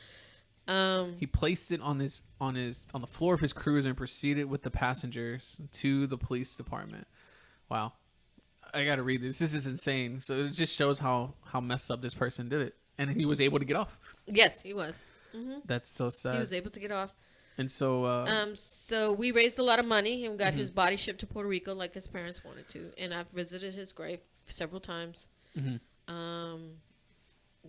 He placed it on the floor of his cruiser and proceeded with the passengers to the police department. Wow. I gotta read this. This is insane. So it just shows how messed up this person did it, and he was able to get off. Yes, he was. Mm-hmm. That's so sad. He was able to get off. And so, so we raised a lot of money and got his body shipped to Puerto Rico like his parents wanted to, and I've visited his grave several times,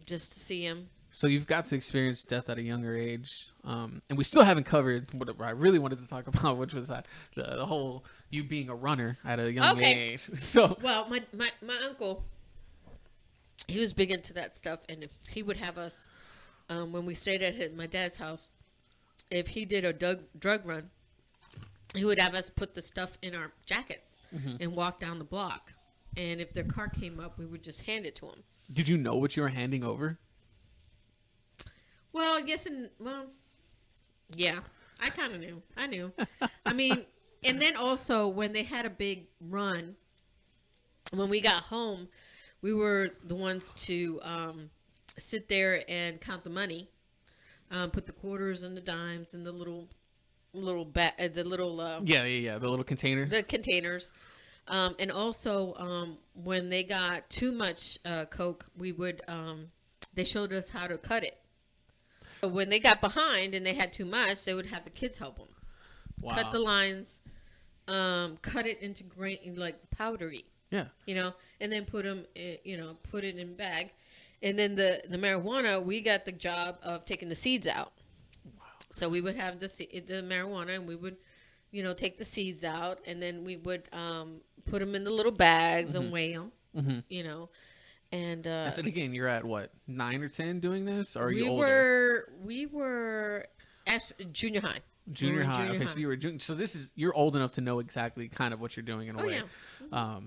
just to see him. So you've got to experience death at a younger age, and we still haven't covered what I really wanted to talk about, which was the whole you being a runner at a young age. So well, my uncle, he was big into that stuff, and he would have us when we stayed at my dad's house. If he did a drug run, he would have us put the stuff in our jackets and walk down the block. And if their car came up, we would just hand it to him. Did you know what you were handing over? Well, yes and well, yeah. I kind of knew. I knew. I mean, and then also when they had a big run, when we got home, we were the ones to sit there and count the money. Put the quarters and the dimes and the little the little the little container, the containers, and also when they got too much Coke, we would they showed us how to cut it. So when they got behind and they had too much, they would have the kids help them cut the lines, cut it into grain like powdery, and then put them put it in bag. And then the marijuana, we got the job of taking the seeds out. Wow. So we would have the marijuana, and we would, take the seeds out, and then we would put them in the little bags and weigh them, And and again, you're at what, 9 or 10 doing this, or are you older? We were at junior high. Junior high. Okay, so you were junior. So you're old enough to know exactly kind of what you're doing in a way. Yeah.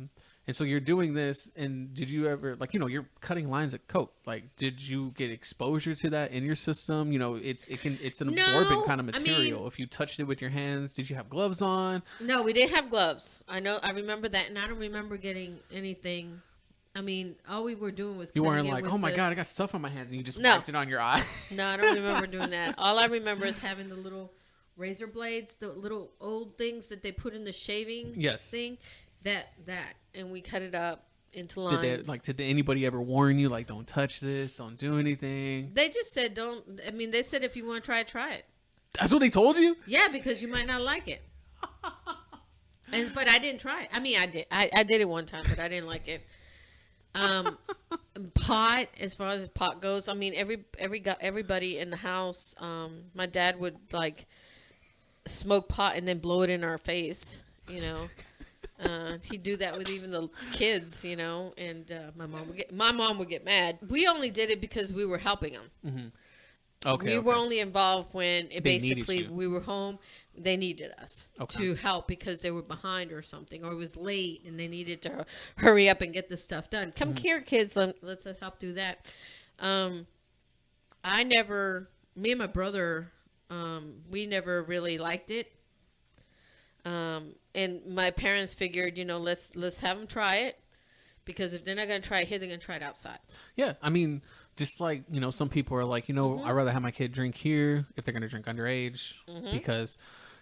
And so you're doing this, and did you ever, you're cutting lines of Coke. Like, did you get exposure to that in your system? It's an absorbent kind of material. If you touched it with your hands, did you have gloves on? No, we didn't have gloves. I remember that, and I don't remember getting anything. I mean, all we were doing was... You weren't like, oh my God, I got stuff on my hands, and you just wiped it on your eye. No, I don't remember doing that. All I remember is having the little razor blades, the little old things that they put in the shaving thing. That, and we cut it up into lines. Did anybody ever warn you, like, don't touch this, don't do anything? They just said don't. I mean, they said if you want to try it, try it. That's what they told you? Yeah, because you might not like it. But I didn't try it. I mean, I did. I did it one time, but I didn't like it. Pot, as far as pot goes, I mean, everybody in the house, my dad would smoke pot and then blow it in our face, he'd do that with even the kids, and my mom would get mad. We only did it because we were helping them. Mm-hmm. We were only involved when we were home. They needed us to help because they were behind or something, or it was late and they needed to hurry up and get this stuff done. Come here, kids. Let's help do that. Me and my brother, we never really liked it. And my parents figured, let's have them try it, because if they're not going to try it here, they're going to try it outside. Yeah. I mean, just some people are like, I'd rather have my kid drink here if they're going to drink underage, because,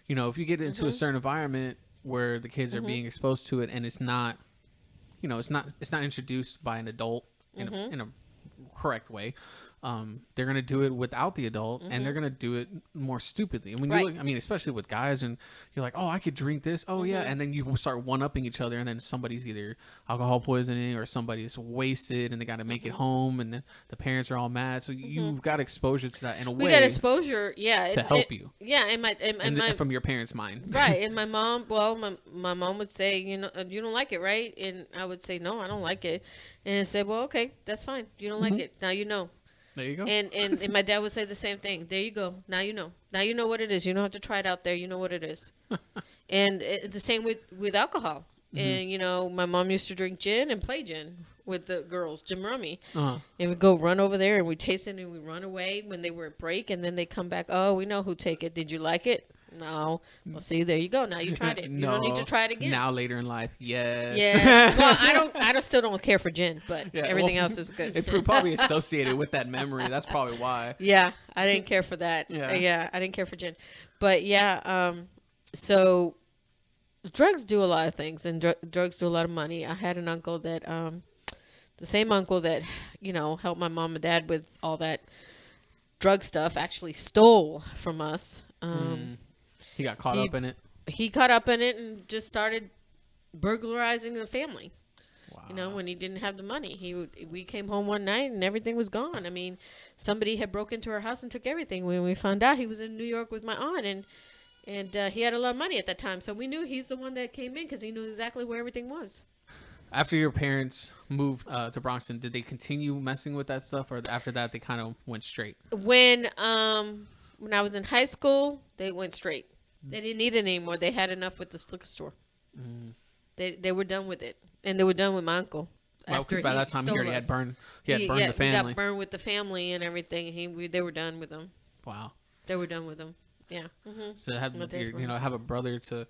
if you get into a certain environment where the kids are being exposed to it and it's not, it's not introduced by an adult in a correct way, they're going to do it without the adult, and they're going to do it more stupidly. And when you look, especially with guys, and you're like, oh, I could drink this. Oh, yeah. And then you start one-upping each other, and then somebody's either alcohol poisoning or somebody's wasted, and they got to make it home, and then the parents are all mad. So you've got exposure to that in a way. We got exposure, to help you. Yeah, and from your parents' mind. Right. And my mom, my mom would say, you don't like it, right? And I would say, no, I don't like it. And I said, well, okay, that's fine. You don't like it. Now you know. There you go. And my dad would say the same thing. There you go. Now you know. Now you know what it is. You don't have to try it out there. You know what it is. And the same with alcohol. And, my mom used to drink gin and play gin with the girls, gin rummy. And we'd go run over there and we'd taste it and we'd run away when they were at break. And then they come back. Oh, we know who take it. Did you like it? No. Well, see, there you go. Now you tried it. You don't need to try it again. Now later in life, yes. Yeah. Well, I still don't care for gin, but everything else is good. It's probably associated with that memory. That's probably why. Yeah, I didn't care for that. Yeah, I didn't care for gin, but so drugs do a lot of things, and drugs do a lot of money. I had an uncle that, the same uncle that, helped my mom and dad with all that drug stuff, actually stole from us. He got caught up in it. He caught up in it and just started burglarizing the family. Wow. When he didn't have the money, we came home one night and everything was gone. I mean, somebody had broke into our house and took everything. When we found out, he was in New York with my aunt, and he had a lot of money at that time. So we knew he's the one that came in because he knew exactly where everything was. After your parents moved to Bronxton, did they continue messing with that stuff, or after that they kind of went straight? When I was in high school, they went straight. They didn't need it anymore. They had enough with the liquor store. They were done with it, and they were done with my uncle. Well, because by that time he already had burned. He had burned the family. He got burned with the family and everything. They were done with him. Wow. They were done with him. Yeah. So have have a brother to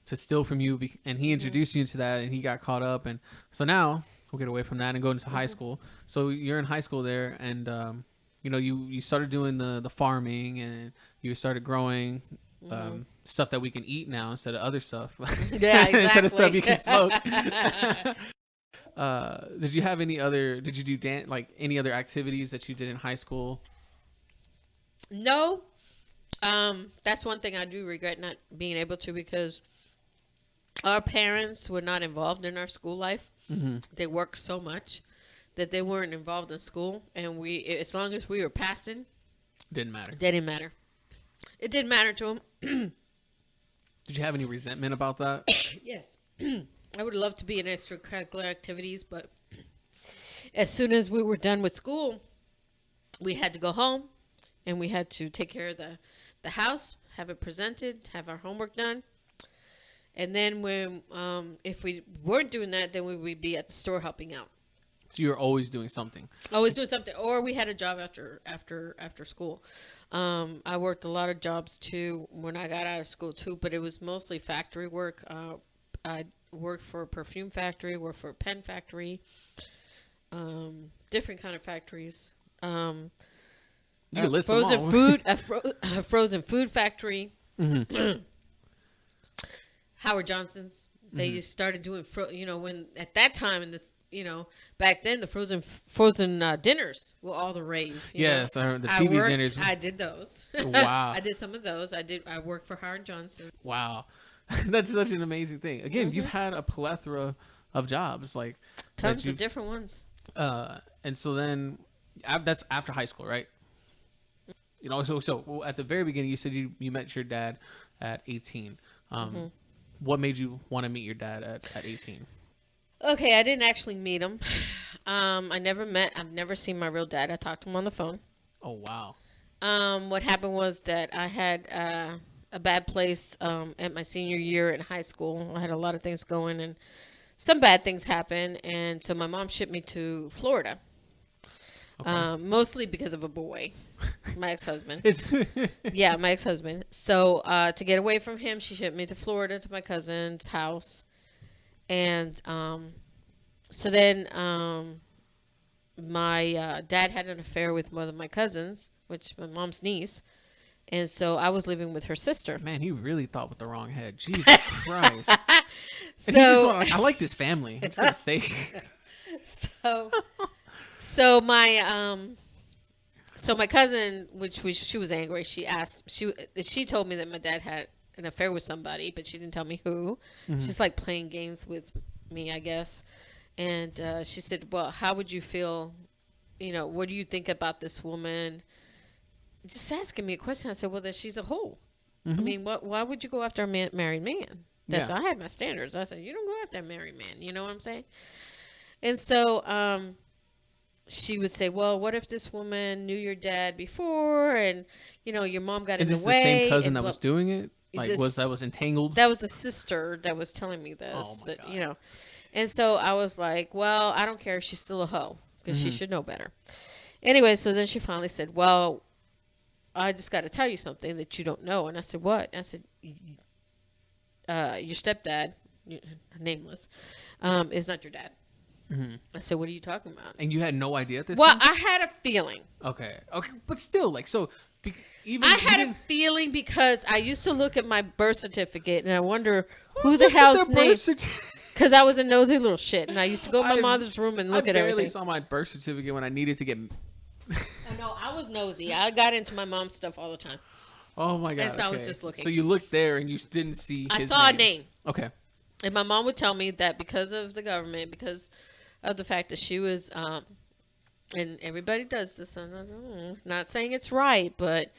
steal from you, and he introduced you into that, and he got caught up, and so now we'll get away from that and go into high school. So you're in high school there, and you started doing the farming, and you started growing stuff that we can eat now instead of other stuff. Yeah, exactly. Instead of stuff you can smoke. Did you do any other activities that you did in high school? No. That's one thing I do regret not being able to, because our parents were not involved in our school life. They worked so much that they weren't involved in school, and as long as we were passing, didn't matter. It didn't matter to them. Did you have any resentment about that? Yes. I would love to be in extracurricular activities, but as soon as we were done with school, we had to go home, and we had to take care of the house, have it presented, have our homework done. And then if we weren't doing that, then we would be at the store helping out. So you were always doing something. Always doing something, or we had a job after school. I worked a lot of jobs too when I got out of school too, but it was mostly factory work. I worked for a perfume factory, worked for a pen factory, different kind of factories. You can list them all. A frozen food factory. Howard Johnson's. They started doing, when at that time in this, back then the frozen dinners were all the rave. Yes, I remember the TV dinners. I did those. Wow. I did some of those. I worked for Howard Johnson. Wow. That's such an amazing thing. Again, you've had a plethora of jobs, like tons of different ones. And so then that's after high school, right? So at the very beginning, you said you met your dad at 18. What made you want to meet your dad at 18? Okay, I didn't actually meet him. I've never seen my real dad. I talked to him on the phone. Oh, wow. What happened was that I had a bad place at my senior year in high school. I had a lot of things going, and some bad things happened, and so my mom shipped me to Florida. Okay. Mostly because of a boy, my ex-husband. Yeah, my ex-husband. So to get away from him, she shipped me to Florida to my cousin's house. And so then my dad had an affair with one of my cousins, which my mom's niece. And so I was living with her sister. Man, he really thought with the wrong head. Jesus Christ. I like this family. I'm just going to stay. So my cousin, she was angry. She told me that my dad had an affair with somebody, but she didn't tell me who. She's like playing games with me, I guess. And she said, "Well, how would you feel? What do you think about this woman?" Just asking me a question. I said, "Well, that she's a hoe. I mean, why would you go after a married man?" I had my standards. I said, "You don't go after a married man." You know what I'm saying? And so she would say, "Well, what if this woman knew your dad before, and your mom got in the way?" And this is the same cousin that was doing it? That was entangled? That was a sister that was telling me this. Oh my God. And so I was like, "Well, I don't care. She's still a hoe because she should know better." Anyway, so then she finally said, "Well, I just got to tell you something that you don't know." And I said, "What?" I said, "Your stepdad, nameless, is not your dad." I said, "What are you talking about?" And you had no idea at this time? Well, I had a feeling. Okay. But still, I had a feeling because I used to look at my birth certificate and I wonder Who the hell's name? Certificate. Because I was a nosy little shit, and I used to go to my mother's room and look at everything. I barely saw my birth certificate when I needed to get. I know, I was nosy. I got into my mom's stuff all the time. Oh my god! And so I was just looking. So you looked there and you didn't see. I saw a name. Okay. And my mom would tell me that because of the government, because of the fact that she was, and everybody does this. I'm not saying it's right, but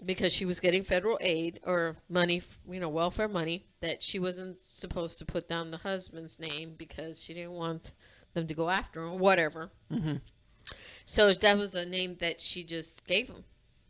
because she was getting federal aid or money, welfare money, that she wasn't supposed to put down the husband's name because she didn't want them to go after him or whatever. Mm-hmm. So that was a name that she just gave him.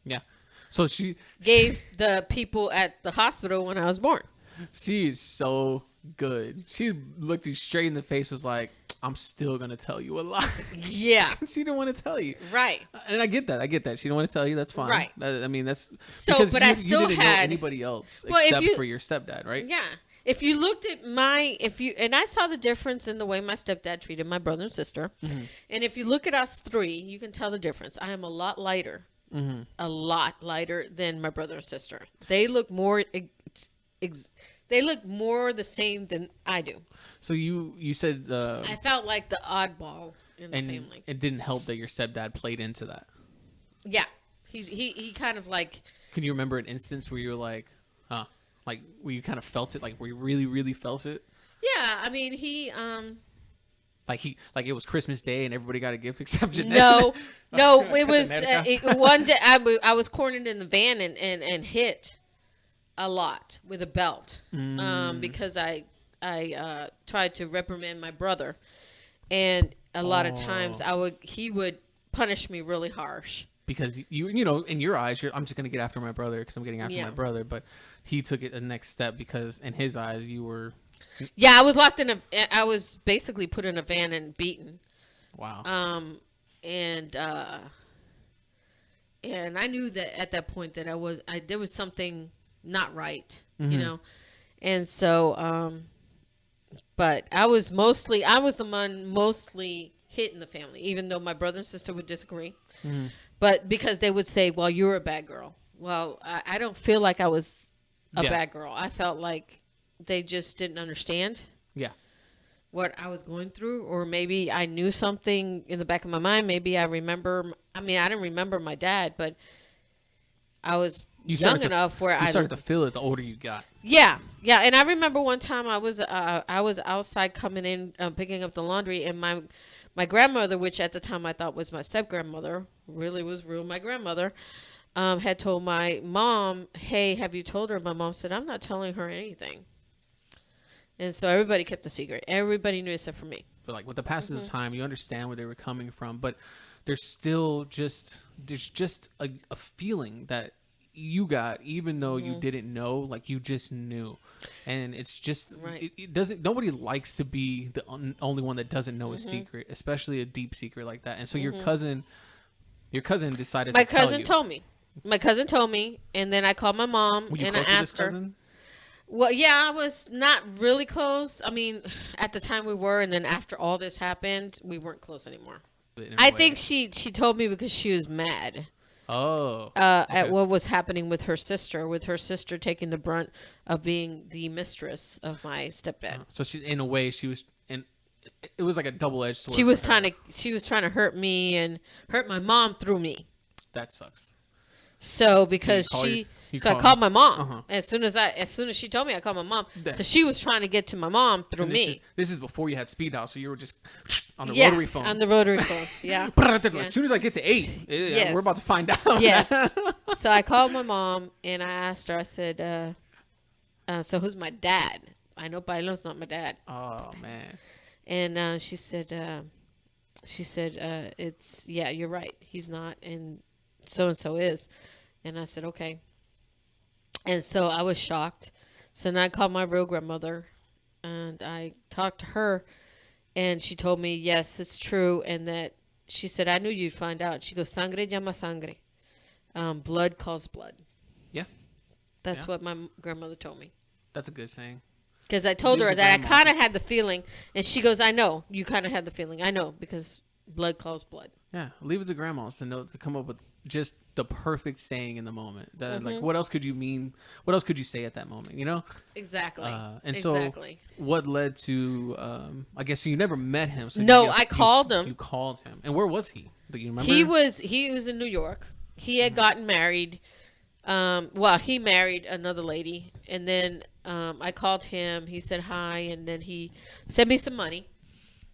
Yeah. So she gave the people at the hospital when I was born. She is so good. She looked you straight in the face, was like, I'm still going to tell you a lie. Yeah. She didn't want to tell you. Right. And I get that. She didn't want to tell you. That's fine. Right. I mean, that's... So, but I still didn't had... know anybody else except for your stepdad, right? Yeah. If you looked at and I saw the difference in the way my stepdad treated my brother and sister. Mm-hmm. And if you look at us three, you can tell the difference. I am a lot lighter. Mm-hmm. A lot lighter than my brother and sister. They look more... they look more the same than I do. So you said... I felt like the oddball in the family. It didn't help that your stepdad played into that. Yeah. He kind of like... Can you remember an instance where you were like, huh? Like, where you kind of felt it? Like, where you really, really felt it? Yeah. I mean, he... Like it was Christmas Day and everybody got a gift except Jeanette. No, it was one day I was cornered in the van and hit a lot with a belt because I tried to reprimand my brother, and a lot of times he would punish me really harsh. Because you know, in your eyes, I'm just gonna get after my brother because I'm getting after my brother, but he took it a next step because in his eyes you were. Yeah, I was locked I was basically put in a van and beaten. Wow. And I knew that at that point that there was something not right, mm-hmm. And so, but I was the one mostly hit in the family, even though my brother and sister would disagree. Mm-hmm. But because they would say, well, you're a bad girl. Well, I don't feel like I was a bad girl. I felt like they just didn't understand what I was going through, or maybe I knew something in the back of my mind. Maybe I remember. I mean, I didn't remember my dad, but I was young enough where I started to feel it the older you got. Yeah. And I remember one time I was outside coming in, picking up the laundry, and my grandmother, which at the time I thought was my step grandmother, really was my grandmother. Had told my mom, "Hey, have you told her?" My mom said, "I'm not telling her anything." And so everybody kept a secret. Everybody knew except for me. But like with the passage of time, you understand where they were coming from. But there's just a feeling that you got, even though you didn't know, like you just knew. And it's just, it doesn't, nobody likes to be the only one that doesn't know a secret, especially a deep secret like that. And so your cousin decided to tell you. My cousin told me, and then I called my mom and I asked her. Well, yeah, I was not really close. I mean, at the time we were, and then after all this happened, we weren't close anymore. I think she told me because she was mad. Oh. At what was happening with her sister taking the brunt of being the mistress of my stepdad. So in a way, she was, and it was like a double-edged sword. She was trying to hurt me and hurt my mom through me. That sucks. So because I called my mom. Uh-huh. As soon as she told me, I called my mom. So she was trying to get to my mom through me. This is before you had speed dial, so you were just on the rotary phone. On the rotary phone. Yeah. As soon as I get to 8, we're about to find out. Yes. So I called my mom and I asked her. I said, "So who's my dad? I know Bailo's not my dad." Oh man. And she said, "It's you're right. He's not, and so is." And I said, "Okay." And so I was shocked. So then I called my real grandmother and I talked to her, and she told me, yes, it's true. And that she said, "I knew you'd find out." She goes, "Sangre llama sangre." Blood calls blood. Yeah. That's what my grandmother told me. That's a good saying. Because I told her that I kind of had the feeling, and she goes, "I know. You kind of had the feeling. I know, because blood calls blood." Yeah, leave it to grandmas to know to come up with just the perfect saying in the moment. That like, Mm-hmm. what else could you mean? What else could you say at that moment? You know? Exactly. And Exactly. so, what led to? I guess you never met him. So No, I called him. You called him, and where was he? Do you remember? He was in New York. He had gotten married. Well, he married another lady, and then I called him. He said hi, and then he sent me some money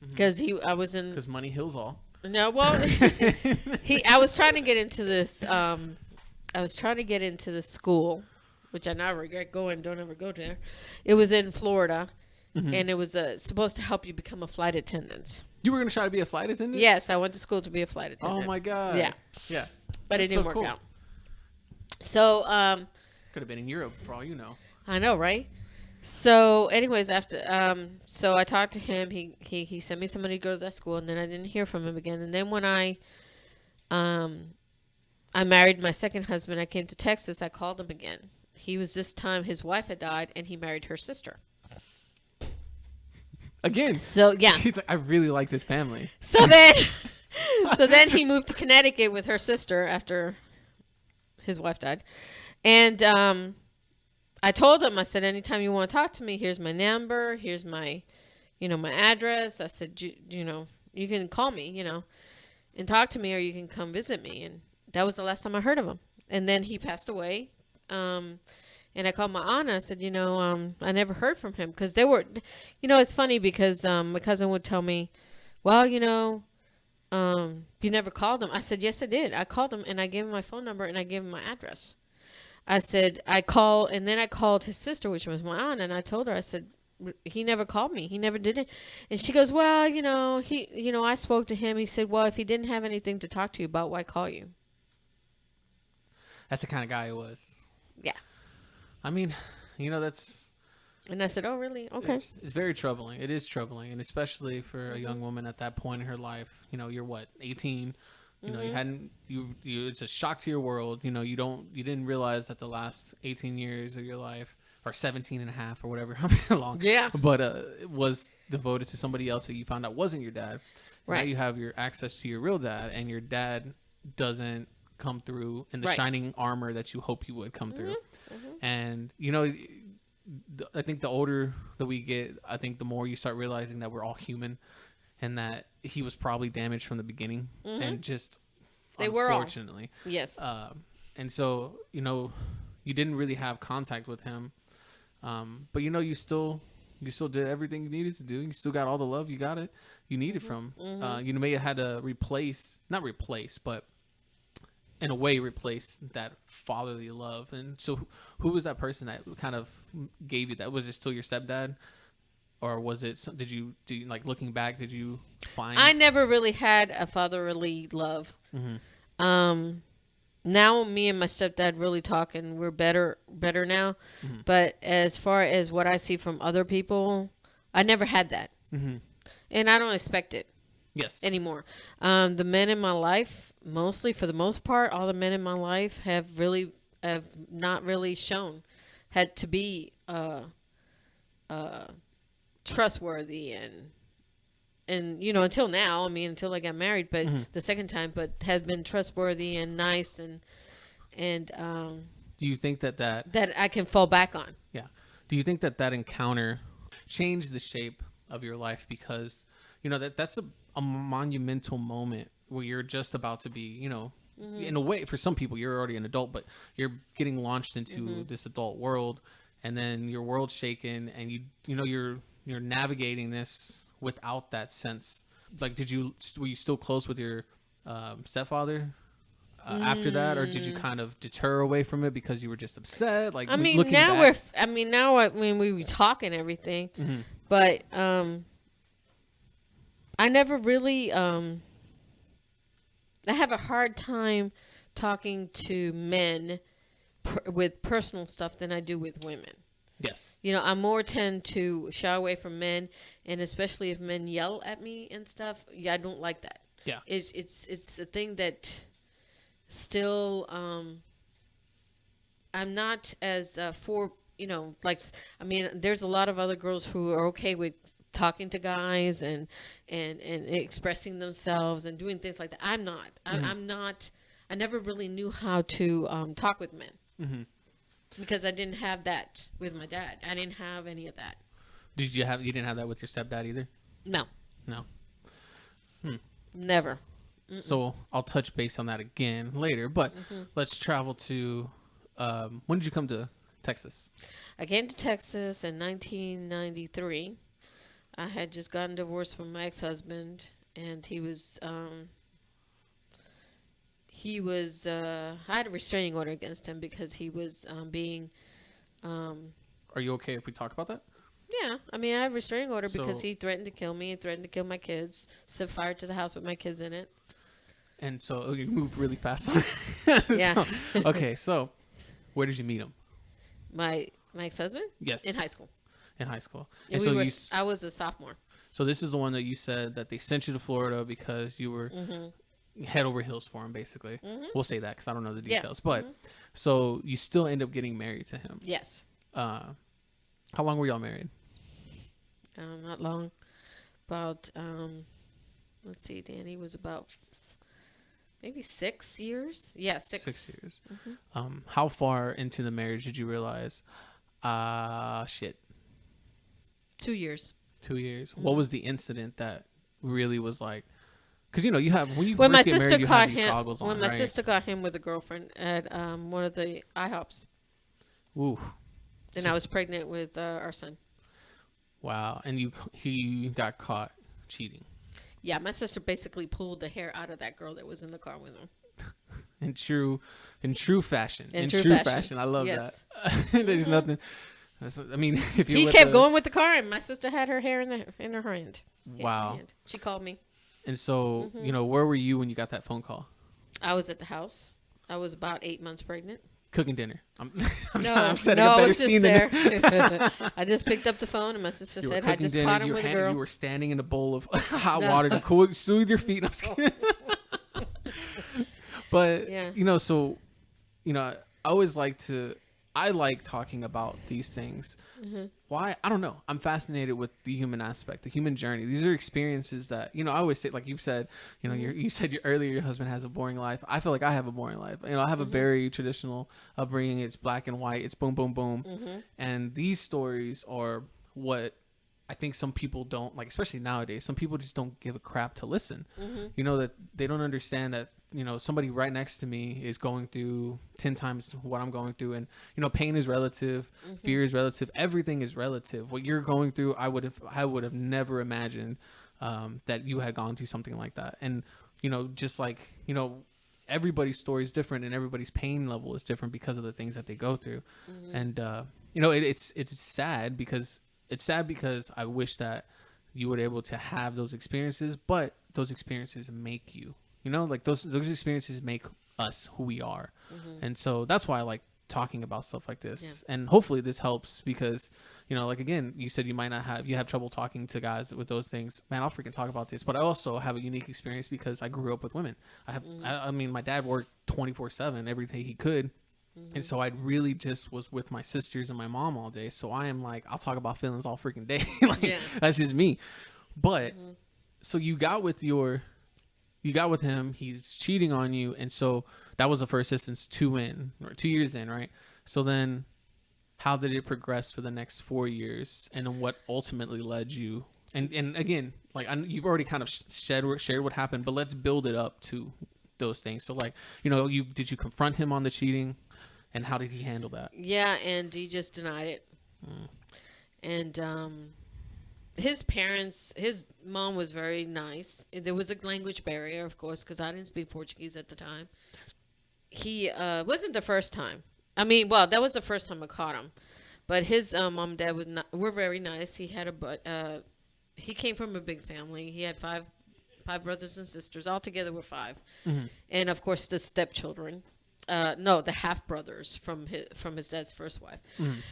because I was in. Because money heals all. No, well, I was trying to get into this. I was trying to get into the school, which I now regret going. Don't ever go there. It was in Florida, and it was supposed to help you become a flight attendant. You were gonna try to be a flight attendant? Yes, I went to school to be a flight attendant. Oh my god. Yeah. Yeah. But That's it didn't so work cool. out. So Could have been in Europe for all you know. I know, right? So, anyways, after so I talked to him. He sent me some money to go to that school, and then I didn't hear from him again. And then when I married my second husband, I came to Texas. I called him again. He was this time his wife had died, and he married her sister. Again. So yeah. He's like, I really like this family. So then, so then he moved to Connecticut with her sister after his wife died, and I told him, I said, anytime you want to talk to me, here's my number, here's my, my address. I said, you can call me, and talk to me, or you can come visit me. And that was the last time I heard of him. And then he passed away. And I called my aunt. I said, I never heard from him because they were, it's funny because my cousin would tell me, well, you never called him. I said, yes, I did. I called him and I gave him my phone number and I gave him my address. I said, and then I called his sister, which was my aunt, and I told her, I said, he never called me. He never did it. And she goes, well, I spoke to him. He said, well, if he didn't have anything to talk to you about, why call you? That's the kind of guy he was. Yeah. I mean, that's... And I said, oh, really? Okay. It's very troubling. It is troubling. And especially for a young woman at that point in her life. You're what, 18? You hadn't, it's a shock to your world. You didn't realize that the last 18 years of your life, or 17 and a half or whatever, how long. Yeah. But it was devoted to somebody else that you found out wasn't your dad. Right. Now you have your access to your real dad, and your dad doesn't come through in the shining armor that you hope he would come through. And, I think the older that we get, I think the more you start realizing that we're all human. And that he was probably damaged from the beginning, and just unfortunately, were all. Yes. And so you didn't really have contact with him, but you still did everything you needed to do. You still got all the love you needed from. You may have had to not replace, but in a way replace that fatherly love. And so, who was that person that kind of gave you that? Was it still your stepdad? Or was it? Like looking back? Did you find? I never really had a fatherly love. Now me and my stepdad really talk, and we're better now. But as far as what I see from other people, I never had that, and I don't expect it. Yes. Anymore. The men in my life, mostly for the most part, all the men in my life have not really shown, had to be trustworthy and until now, until I got married, but the second time, but have been trustworthy and nice and do you think that I can fall back on? Yeah. Do you think that encounter changed the shape of your life? Because that's a monumental moment where you're just about to be, in a way, for some people you're already an adult, but you're getting launched into this adult world, and then your world's shaken, and you're navigating this without that sense. Like, were you still close with your stepfather after that, or did you kind of deter away from it because you were just upset? Like, looking back, we were talking everything, but I never really I have a hard time talking to men with personal stuff than I do with women. Yes. I more tend to shy away from men, and especially if men yell at me and stuff. Yeah, I don't like that. Yeah. It's a thing that still I'm not as there's a lot of other girls who are okay with talking to guys and expressing themselves and doing things like that. I'm not. I'm not. I never really knew how to talk with men because I didn't have that with my dad. I didn't have any of that. You didn't have that with your stepdad either? No. Never. Mm-mm. So I'll touch base on that again later, but let's travel to, when did you come to Texas? I came to Texas in 1993. I had just gotten divorced from my ex-husband, and I had a restraining order against him because he was being. Are you okay if we talk about that? Yeah, I mean, I have a restraining order because he threatened to kill me, threatened to kill my kids, set fire to the house with my kids in it. And so you moved really fast. Yeah. Okay, so where did you meet him? My ex-husband? Yes. In high school. In high school. And I was a sophomore. So this is the one that you said that they sent you to Florida because you were head over heels for him, basically. We'll say that because I don't know the details. Yeah. But so you still end up getting married to him. Yes. How long were y'all married? Not long. About, let's see, Danny was about maybe 6 years. Yeah, 6. 6 years. How far into the marriage did you realize, shit? 2 years. 2 years. What was the incident that really was like? Because you have when you when first my get sister married, you caught have these him. goggles on, When my right? sister got him with a girlfriend at one of the IHOPs. Ooh. And I was pregnant with our son. Wow. And he got caught cheating. Yeah, my sister basically pulled the hair out of that girl that was in the car with him. In true fashion. In true fashion. I love Yes. that. There's nothing. I mean, if you he kept going with the car, and my sister had her hair in her hand. Wow. She called me. And so, where were you when you got that phone call? I was at the house. I was about 8 months pregnant. Cooking dinner. I'm No, setting a better scene there. I just picked up the phone, and my sister said, "I just caught him with a girl." You were standing in a bowl of hot water to soothe your feet. I'm just kidding. But yeah. So I always I like talking about these things. Why? I don't know. I'm fascinated with the human aspect, the human journey. These are experiences that, I always say, like you've said, you said earlier your husband has a boring life. I feel like I have a boring life. I have a very traditional upbringing. It's black and white. It's boom, boom, boom. And these stories are what I think some people don't like, especially nowadays. Some people just don't give a crap to listen. That they don't understand that, somebody right next to me is going through 10 times what I'm going through. And, pain is relative. Fear is relative. Everything is relative. What you're going through, I would have never imagined that you had gone through something like that. And, just like, everybody's story is different and everybody's pain level is different because of the things that they go through. And, it's sad because I wish that you were able to have those experiences, but those experiences make you. Those experiences make us who we are. And so that's why I like talking about stuff like this. Yeah. And hopefully this helps because, again, you said you have trouble talking to guys with those things. Man, I'll freaking talk about this. But I also have a unique experience because I grew up with women. I mean, my dad worked 24/7 every day he could. And so I really just was with my sisters and my mom all day. So I am like, I'll talk about feelings all freaking day. That's just me. But so you got with him, he's cheating on you, and so that was the first instance 2 years in, right? So then how did it progress for the next 4 years, and then what ultimately led you? And again, you've already kind of shared what happened, but let's build it up to those things. So did you confront him on the cheating, and how did he handle that? Yeah, and he just denied it. And his mom was very nice. There was a language barrier, of course, because I didn't speak Portuguese at the time. He wasn't the first time. I mean, well, that was the first time I caught him. But his mom and dad were very nice. He had he came from a big family. He had five brothers and sisters. Altogether were 5. And, of course, the stepchildren. The half brothers from his dad's first wife.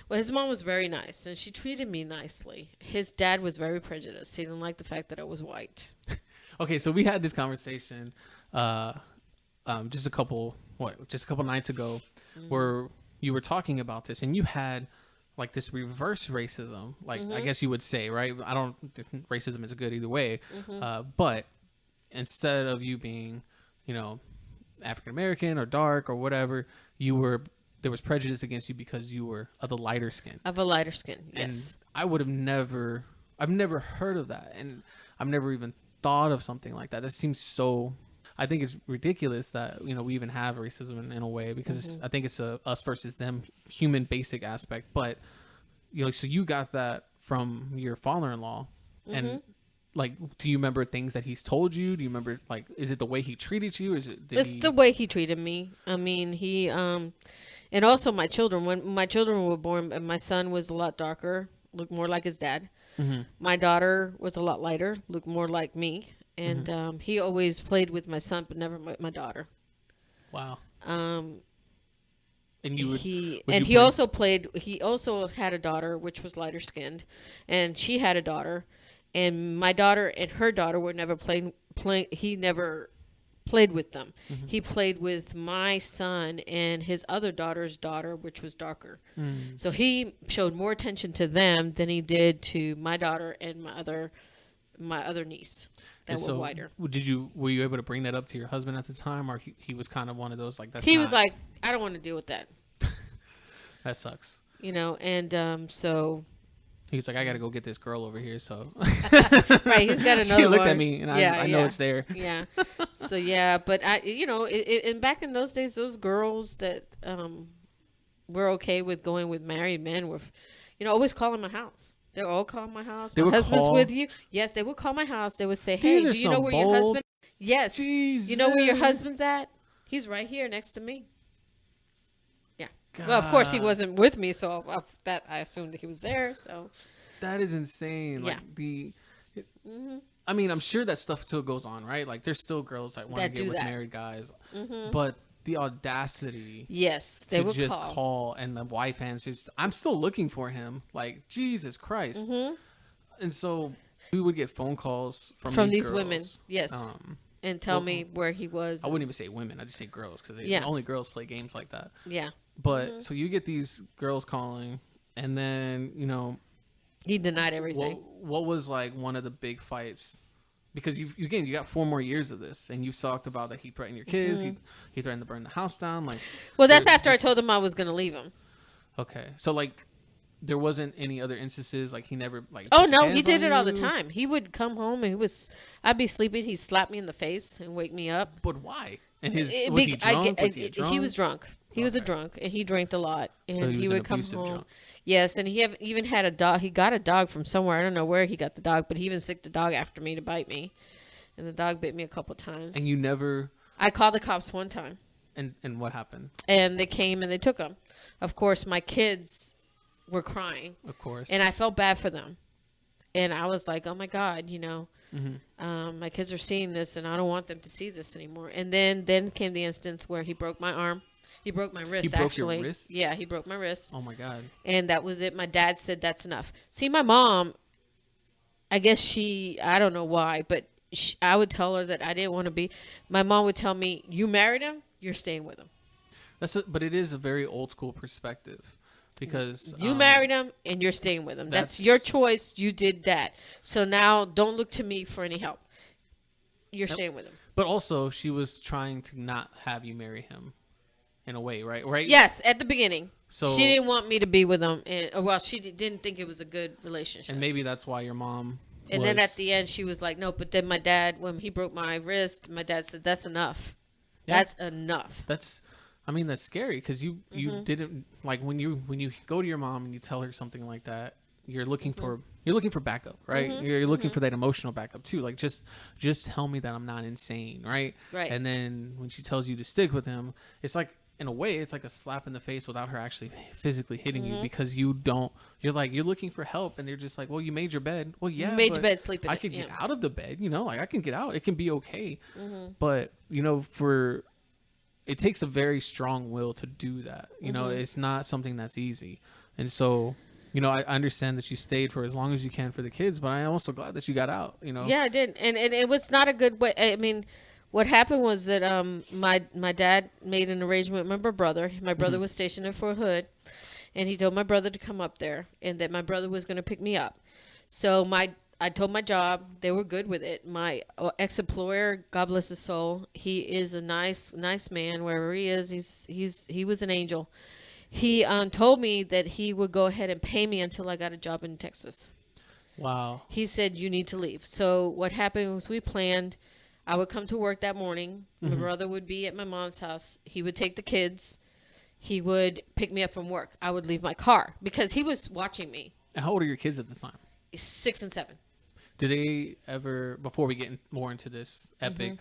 Well, his mom was very nice, and she treated me nicely. His dad was very prejudiced. He didn't like the fact that I was white. Okay, so we had this conversation just a couple nights ago, where you were talking about this, and you had like this reverse racism, like I guess you would say, right? I don't racism is good either way, but instead of you being, you know, African American or dark or whatever, there was prejudice against you because you were of the lighter skin. Of a lighter skin, yes. And I've never heard of that, and I've never even thought of something like that. That seems so. I think it's ridiculous that, you know, we even have racism in a way, because I think it's a us versus them human basic aspect. But, you know, so you got that from your father-in-law, and like, do you remember things that he's told you? Do you remember, like, is it the way he treated you? It's the way he treated me. I mean, he and also my children. When my children were born, my son was a lot darker, looked more like his dad. My daughter was a lot lighter, looked more like me. And he always played with my son, but never my daughter. Wow. And he also played. He also had a daughter, which was lighter skinned, and she had a daughter, and my daughter and her daughter were never playing. He never played with them. He played with my son and his other daughter's daughter, which was darker. So he showed more attention to them than he did to my daughter and my other niece. That were whiter. Were you able to bring that up to your husband at the time, or he was kind of one of those, like, he was like, I don't want to deal with that. That sucks. You know, and so he was like, I got to go get this girl over here. So right, he's got another. She looked one. at me, and I know it's there. Yeah. So yeah, but and back in those days, those girls that were okay with going with married men were, always calling my house. They were all calling my house. My husband's with you. Yes, they would call my house. They would say, hey, do you know where your husband? Yes. Jesus. You know where your husband's at? He's right here next to me. Yeah. God. Well, of course he wasn't with me, so I assumed that he was there. So that is insane. Yeah. Like I mean, I'm sure that stuff still goes on, right? Like, there's still girls that want to get with married guys, but the audacity, yes, they to would just call, and the wife answers, I'm still looking for him. Like, Jesus Christ. And so we would get phone calls from these girls, women, yes, and tell me where he was. I wouldn't even say women, I just say girls, because only girls play games like that. Yeah. But so you get these girls calling, and then he denied everything. What was, like, one of the big fights? Because you got 4 more years of this, and you've talked about that he threatened your kids. He threatened to burn the house down. Like, well, that's after I told him I was going to leave him. Okay, so, like, there wasn't any other instances, like, he never, like. Oh no, he did it all the time. He would come home and I'd be sleeping. He'd slap me in the face and wake me up. But why? And was he drunk? He was drunk. He was a drunk, and he drank a lot, and so he would come home. Drunk. Yes, and he even had a dog. He got a dog from somewhere. I don't know where he got the dog, but he even sicked the dog after me to bite me, and the dog bit me a couple times. And you never? I called the cops one time. And what happened? And they came and they took him. Of course, my kids were crying. Of course. And I felt bad for them, and I was like, oh my God, my kids are seeing this, and I don't want them to see this anymore. And then came the instance where he broke my arm. He broke my wrist, actually. He broke your wrist? Yeah, he broke my wrist. Oh, my God. And that was it. My dad said, that's enough. See, my mom, I guess I don't know why, but I would tell her that I didn't want to be. My mom would tell me, you married him, you're staying with him. But it is a very old school perspective, because you married him and you're staying with him. That's your choice. You did that. So now don't look to me for any help. You're staying with him. But also, she was trying to not have you marry him. In a way, right? Yes, at the beginning. So she didn't want me to be with him. She didn't think it was a good relationship. And maybe that's why your mom. And then at the end, she was like, "No." But then my dad, when he broke my wrist, my dad said, "That's enough. Yeah. That's enough." That's scary, because you didn't, like, when you go to your mom and you tell her something like that, you're looking for backup, right? You're looking for that emotional backup too. Like, just tell me that I'm not insane, right? Right. And then when she tells you to stick with him, it's like, in a way, it's like a slap in the face without her actually physically hitting you, because you're looking for help, and they're just like, well, you made your bed. Well, yeah, you made your bed, sleep in I could get out of the bed, like, I can get out. It can be okay. But, it takes a very strong will to do that. It's not something that's easy. And so, I understand that you stayed for as long as you can for the kids, but I'm also glad that you got out, Yeah, I did. And it was not a good way. I mean, what happened was that my dad made an arrangement with my brother. My brother was stationed in Fort Hood, and he told my brother to come up there and that my brother was going to pick me up. So I told my job, they were good with it. My ex-employer, God bless his soul, he is a nice man wherever he is. He was an angel. He told me that he would go ahead and pay me until I got a job in Texas. Wow. He said, you need to leave. So what happened was we planned. I would come to work that morning. My brother would be at my mom's house. He would take the kids. He would pick me up from work. I would leave my car because he was watching me. How old are your kids at the time? 6 and 7. Do they ever, before we get more into this epic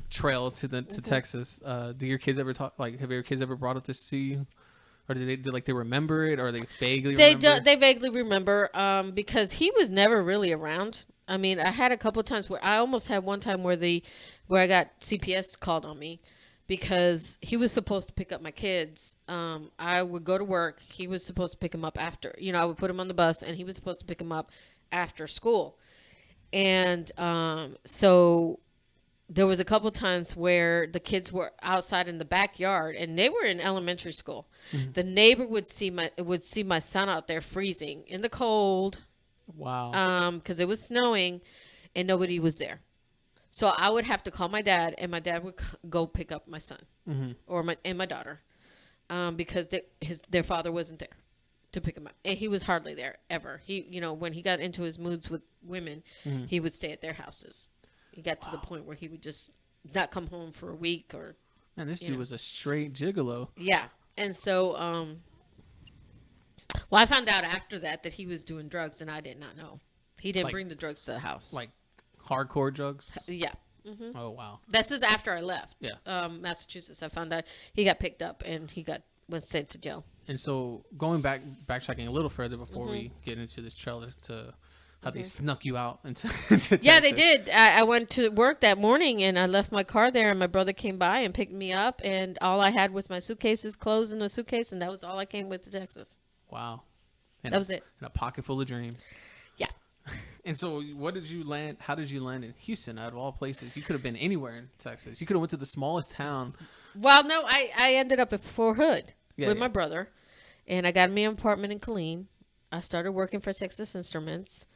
trail to Texas, do your kids ever talk, like, have your kids ever brought up this to you? Or do they remember it, or they vaguely remember? They vaguely remember because he was never really around. I mean, I had a couple of times where I almost had one time where I got CPS called on me because he was supposed to pick up my kids. I would go to work. He was supposed to pick them up after. I would put him on the bus, and he was supposed to pick them up after school. And so there was a couple times where the kids were outside in the backyard, and they were in elementary school. The neighbor would see my son out there freezing in the cold. Wow. Because it was snowing, and nobody was there. So I would have to call my dad, and my dad would go pick up my son or my daughter, because their father wasn't there to pick him up, and he was hardly there ever. He, when he got into his moods with women, he would stay at their houses. He got to the point where he would just not come home for a week or. Man, this dude was a straight gigolo. Yeah, and so well, I found out after that he was doing drugs, and I did not know. He didn't bring the drugs to the house. Like hardcore drugs? Yeah. Oh, wow. This is after I left. Yeah. Massachusetts. I found out he got picked up and was sent to jail. And so backtracking a little further before we get into this trailer to how they snuck you out into Texas. Yeah, they did. I went to work that morning, and I left my car there, and my brother came by and picked me up, and all I had was my suitcases, clothes in a suitcase, and that was all I came with to Texas. Wow. That was it. And a pocket full of dreams. Yeah. And so how did you land in Houston, out of all places? You could have been anywhere in Texas. You could have went to the smallest town. Well, no, I ended up at Fort Hood with my brother, and I got me an apartment in Killeen. I started working for Texas Instruments.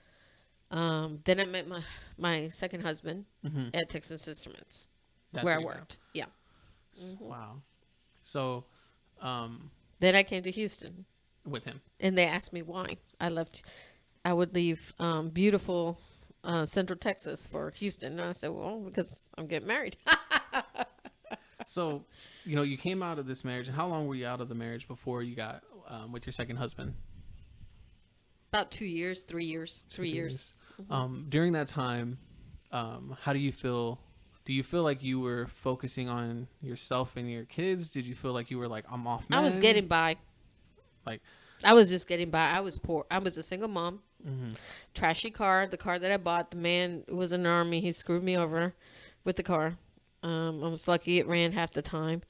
Then I met my second husband at Texas Instruments. That's where I worked. Yeah. Wow. So then I came to Houston with him, and they asked me why I would leave beautiful Central Texas for Houston, and I said, well, because I'm getting married. So you came out of this marriage, and how long were you out of the marriage before you got with your second husband? About 2 years, 3 years, 3 years. During that time, how do you feel? Do you feel like you were focusing on yourself and your kids? Did you feel like you were like, I'm off, man? I was getting by. Like, I was just getting by. I was poor. I was a single mom. Trashy car. The car that I bought, the man was in the Army. He screwed me over with the car. I was lucky it ran half the time.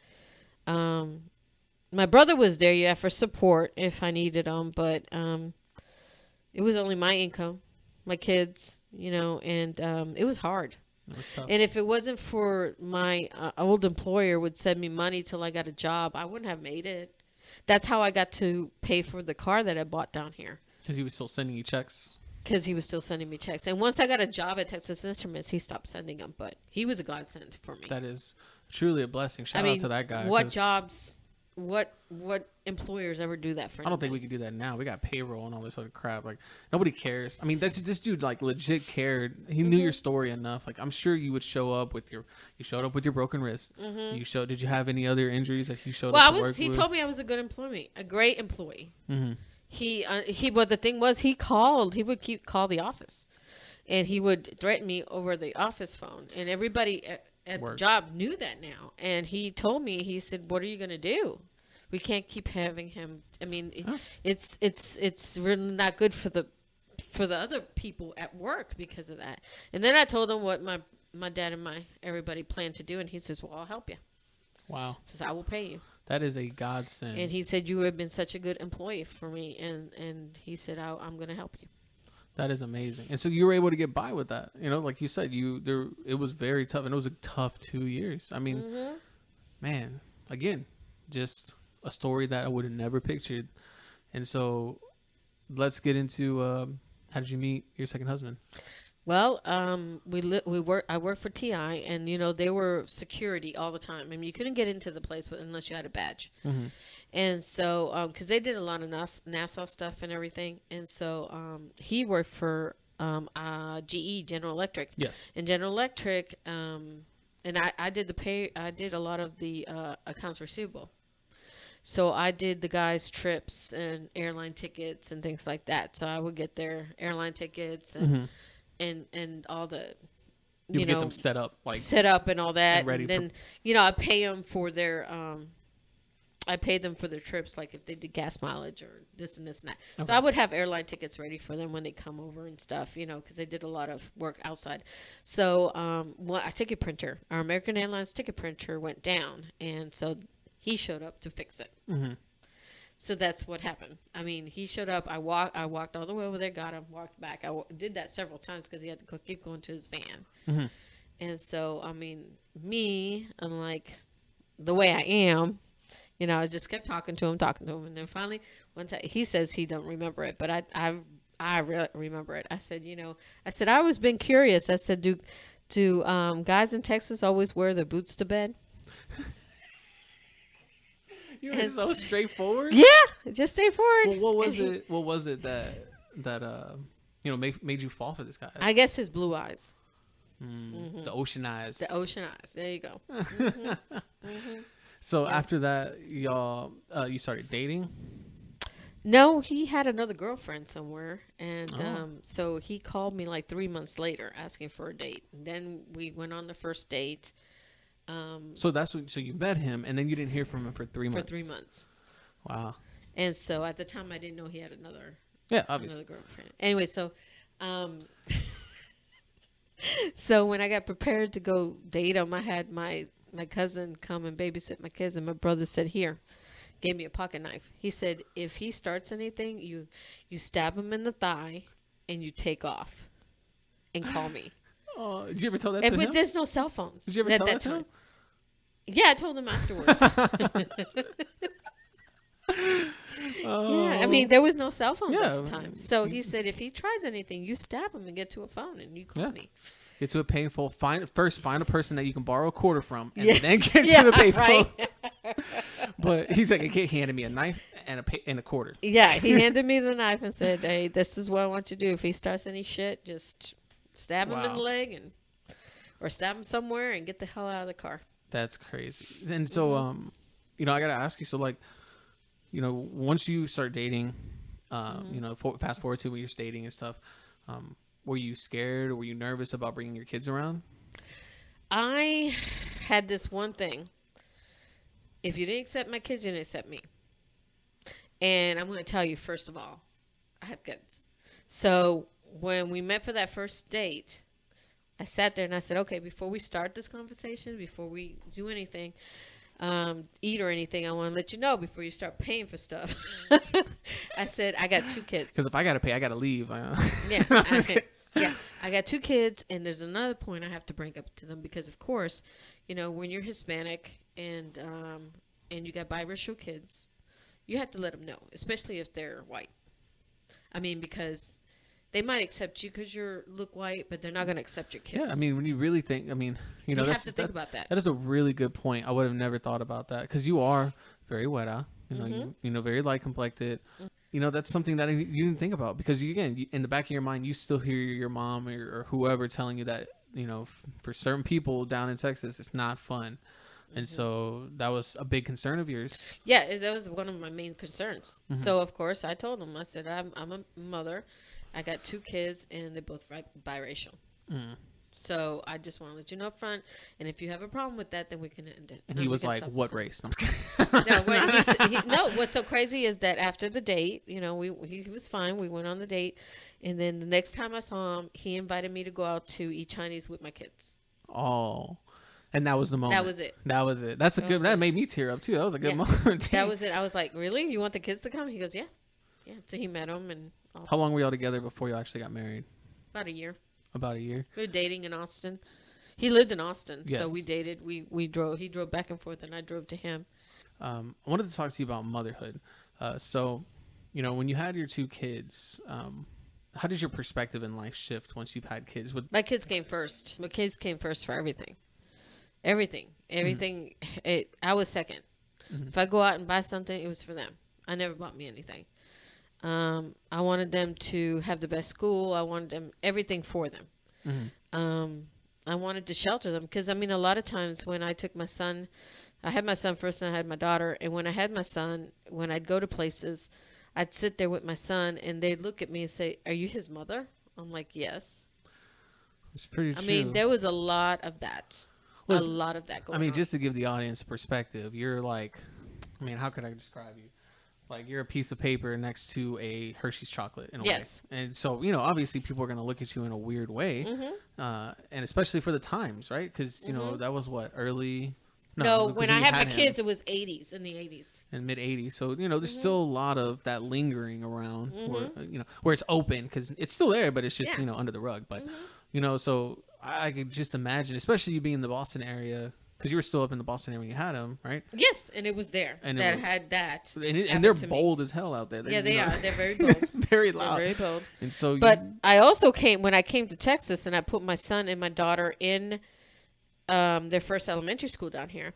My brother was there, for support if I needed him, but it was only my income, my kids, and it was hard. It was tough. And if it wasn't for my old employer would send me money till I got a job, I wouldn't have made it. That's how I got to pay for the car that I bought down here. Because he was still sending you checks? Because he was still sending me checks. And once I got a job at Texas Instruments, he stopped sending them. But he was a godsend for me. That is truly a blessing. Shout out to that guy. What jobs, what employers ever do that for I don't think we could do that now. We got payroll and all this other crap. Like, nobody cares. I mean, this dude, like, legit cared. He knew your story enough. Like, I'm sure you would show up with you showed up with your broken wrist. Did you have any other injuries that you showed up to work with? He told me I was a good employee, a great employee. But the thing was, he would call the office, and he would threaten me over the office phone, and everybody at the job knew that now. And he told me, he said, what are you going to do? We can't keep having him. I mean, it's really not good for the other people at work because of that. And then I told him what my dad and everybody planned to do, and he says, well, I'll help you. Wow. He says, I will pay you. That is a godsend. And he said, you have been such a good employee for me. And he said, I'm going to help you. That is amazing. And so you were able to get by with that. Like you said, it was very tough, and it was a tough 2 years. I mean, man, again, just a story that I would have never pictured. And so let's get into how did you meet your second husband? Well, I worked for TI, and they were security all the time. I mean, you couldn't get into the place unless you had a badge. Mm-hmm. And so, because they did a lot of NASA stuff and everything, and so he worked for GE, General Electric. Yes. And General Electric, and I did I did a lot of the accounts receivable. So I did the guys' trips and airline tickets and things like that. So I would get their airline tickets and and all the you get them set up and all that, and then I pay them for their I paid them for their trips, like if they did gas mileage or this and this and that. Okay. So I would have airline tickets ready for them when they come over and stuff, because they did a lot of work outside. So our ticket printer, our American Airlines ticket printer went down, and so he showed up to fix it. Mm-hmm. So that's what happened. I mean, he showed up. I walked all the way over there, got him, walked back. I did that several times because he had to keep going to his van. Mm-hmm. And so, I mean, me, unlike the way I am, I just kept talking to him. And then finally, one time, he says he don't remember it, but I really remember it. I said, I always been curious. I said, do guys in Texas always wear their boots to bed? You were so straightforward. Yeah, just straightforward. Well, what was it that made you fall for this guy? I guess his blue eyes. Mm-hmm. The ocean eyes. The ocean eyes. There you go. Mm-hmm. Mm-hmm. So after that, y'all, you started dating? No, he had another girlfriend somewhere, and so he called me like 3 months later asking for a date. And then we went on the first date. So you met him, and then you didn't hear from him for 3 months. For 3 months. Wow. And so at the time, I didn't know he had another girlfriend. Anyway, so so when I got prepared to go date him, I had my cousin come and babysit my kids, and my brother said, "Here," gave me a pocket knife. He said, "If he starts anything, you stab him in the thigh, and you take off, and call me." Oh, did you ever tell that to him? But there's no cell phones. Did you ever tell that to him? Yeah, I told him afterwards. Yeah, I mean, there was no cell phones at the time. So he said, if he tries anything, you stab him and get to a phone, and you call me. Get to a payphone. Find a person that you can borrow a quarter from, and then get to the payphone. Right. But he's like, he handed me a knife and a quarter. Yeah, he handed me the knife and said, "Hey, this is what I want you to do. If he starts any shit, just stab him in the leg or stab him somewhere and get the hell out of the car." That's crazy. And so, I got to ask you, so like, once you start dating, fast forward to when you're dating and stuff, were you scared or were you nervous about bringing your kids around? I had this one thing. If you didn't accept my kids, you didn't accept me. And I'm going to tell you, first of all, I have kids. So when we met for that first date, I sat there and I said, okay, before we start this conversation, before we do anything, eat or anything, I want to let you know before you start paying for stuff. I said, I got 2 kids. Because if I got to pay, I got to leave. Yeah. I got 2 kids, and there's another point I have to bring up to them because, of course, when you're Hispanic and you got biracial kids, you have to let them know, especially if they're white. I mean, because they might accept you because you look white, but they're not going to accept your kids. Yeah, I mean, when you really think, you have to think about that. That is a really good point. I would have never thought about that because you are very weta, very light complected. Mm-hmm. That's something that you didn't think about because you, in the back of your mind, you still hear your mom or whoever telling you that, for certain people down in Texas, it's not fun. And so that was a big concern of yours. Yeah, that was one of my main concerns. Mm-hmm. So, of course, I told him, I said, I'm a mother. I got 2 kids, and they're both biracial. Mm. So I just want to let you know up front. And if you have a problem with that, then we can end it. And he was like, what race? No, what's so crazy is that after the date, he was fine. We went on the date. And then the next time I saw him, he invited me to go out to eat Chinese with my kids. Oh. And that was the moment. That was it. That made me tear up too. That was a good moment. That was it. I was like, really? You want the kids to come? He goes, yeah. Yeah. So he met them and all. How long were y'all together before you actually got married? About a year. We were dating in Austin. He lived in Austin. Yes. So we dated. We drove. He drove back and forth and I drove to him. I wanted to talk to you about motherhood. So, when you had your two kids, how does your perspective in life shift once you've had kids? My kids came first. My kids came first for everything. Everything. I was second. If I go out and buy something, it was for them. I never bought me anything. I wanted them to have the best school. I wanted them everything for them. I wanted to shelter them because, a lot of times when I took my son, I had my son first and I had my daughter. And when I had my son, when I'd go to places, I'd sit there with my son and they'd look at me and say, "Are you his mother?" I'm like, "Yes." It's pretty true. There was a lot of that. A lot of that going on. Just to give the audience a perspective, you're like, how could I describe you? Like, you're a piece of paper next to a Hershey's chocolate in a way. And so, obviously people are going to look at you in a weird way. And especially for the times, right? Because, that was what, early... No, when I had my kids, it was 80s, in the 80s. And mid-80s. So, there's still a lot of that lingering around where it's open because it's still there, but it's just, under the rug. But, so I could just imagine, especially you being in the Boston area, because you were still up in the Boston area when you had them, right? Yes, and it was there. And had that. And they're bold as hell out there. Yeah, they are. They're very bold. Very loud. They're very bold. And so, but I also when I came to Texas and I put my son and my daughter in their first elementary school down here.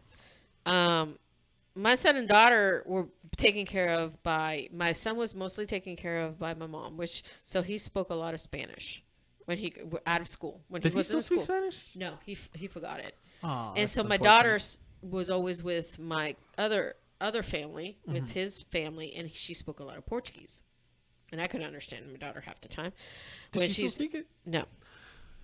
My son and daughter were taken care of my son was mostly taken care of by my mom, so he spoke a lot of Spanish when he out of school. Does he still speak Spanish? No, he forgot it. Oh, and so my daughter was always with my other family, with his family, and she spoke a lot of Portuguese. And I couldn't understand my daughter half the time. Did she still speak it? No.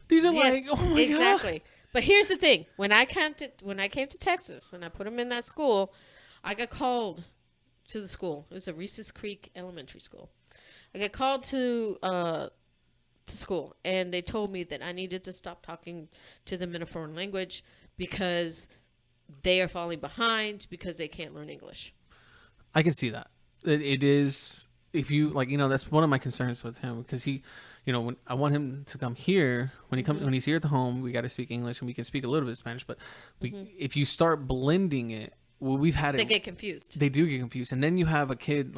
These are like, oh my God. Exactly. But here's the thing: when I came to Texas and I put him in that school, I got called to the school. It was a Reeses Creek Elementary School. I got called to school, and they told me that I needed to stop talking to them in a foreign language because they are falling behind because they can't learn English. I can see that. It is, if you that's one of my concerns with him because he. When I want him to come here, when he's here at the home, we got to speak English and we can speak a little bit of Spanish. But if you start blending it, we've had it. They get confused. They do get confused, and then you have a kid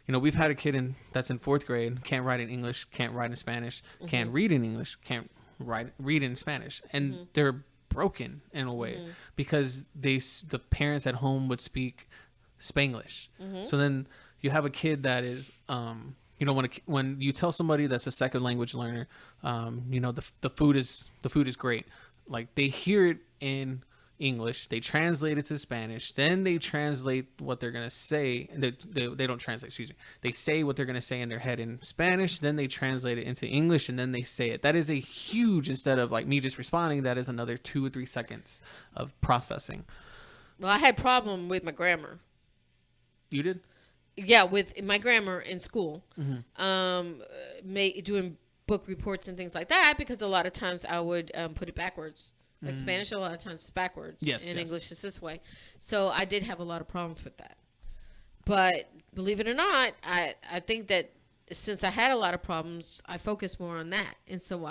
we've had a kid that's in 4th grade, can't write in English, can't write in Spanish, can't read in English, can't read in Spanish, and they're broken in a way because the parents at home would speak Spanglish. So then you have a kid that is. When you tell somebody that's a second language learner, the food is great. Like they hear it in English, they translate it to Spanish, then they translate what they're gonna say. They don't translate. Excuse me. They say what they're gonna say in their head in Spanish, then they translate it into English, and then they say it. That is a huge. Instead of like me just responding, that is another 2 or 3 seconds of processing. Well, I had problem with my grammar. You did? Yeah, with my grammar in school, doing book reports and things like that, because a lot of times I would put it backwards. Like Spanish, a lot of times it's backwards. English is this way. So I did have a lot of problems with that. But believe it or not, I think that since I had a lot of problems, I focused more on that. And so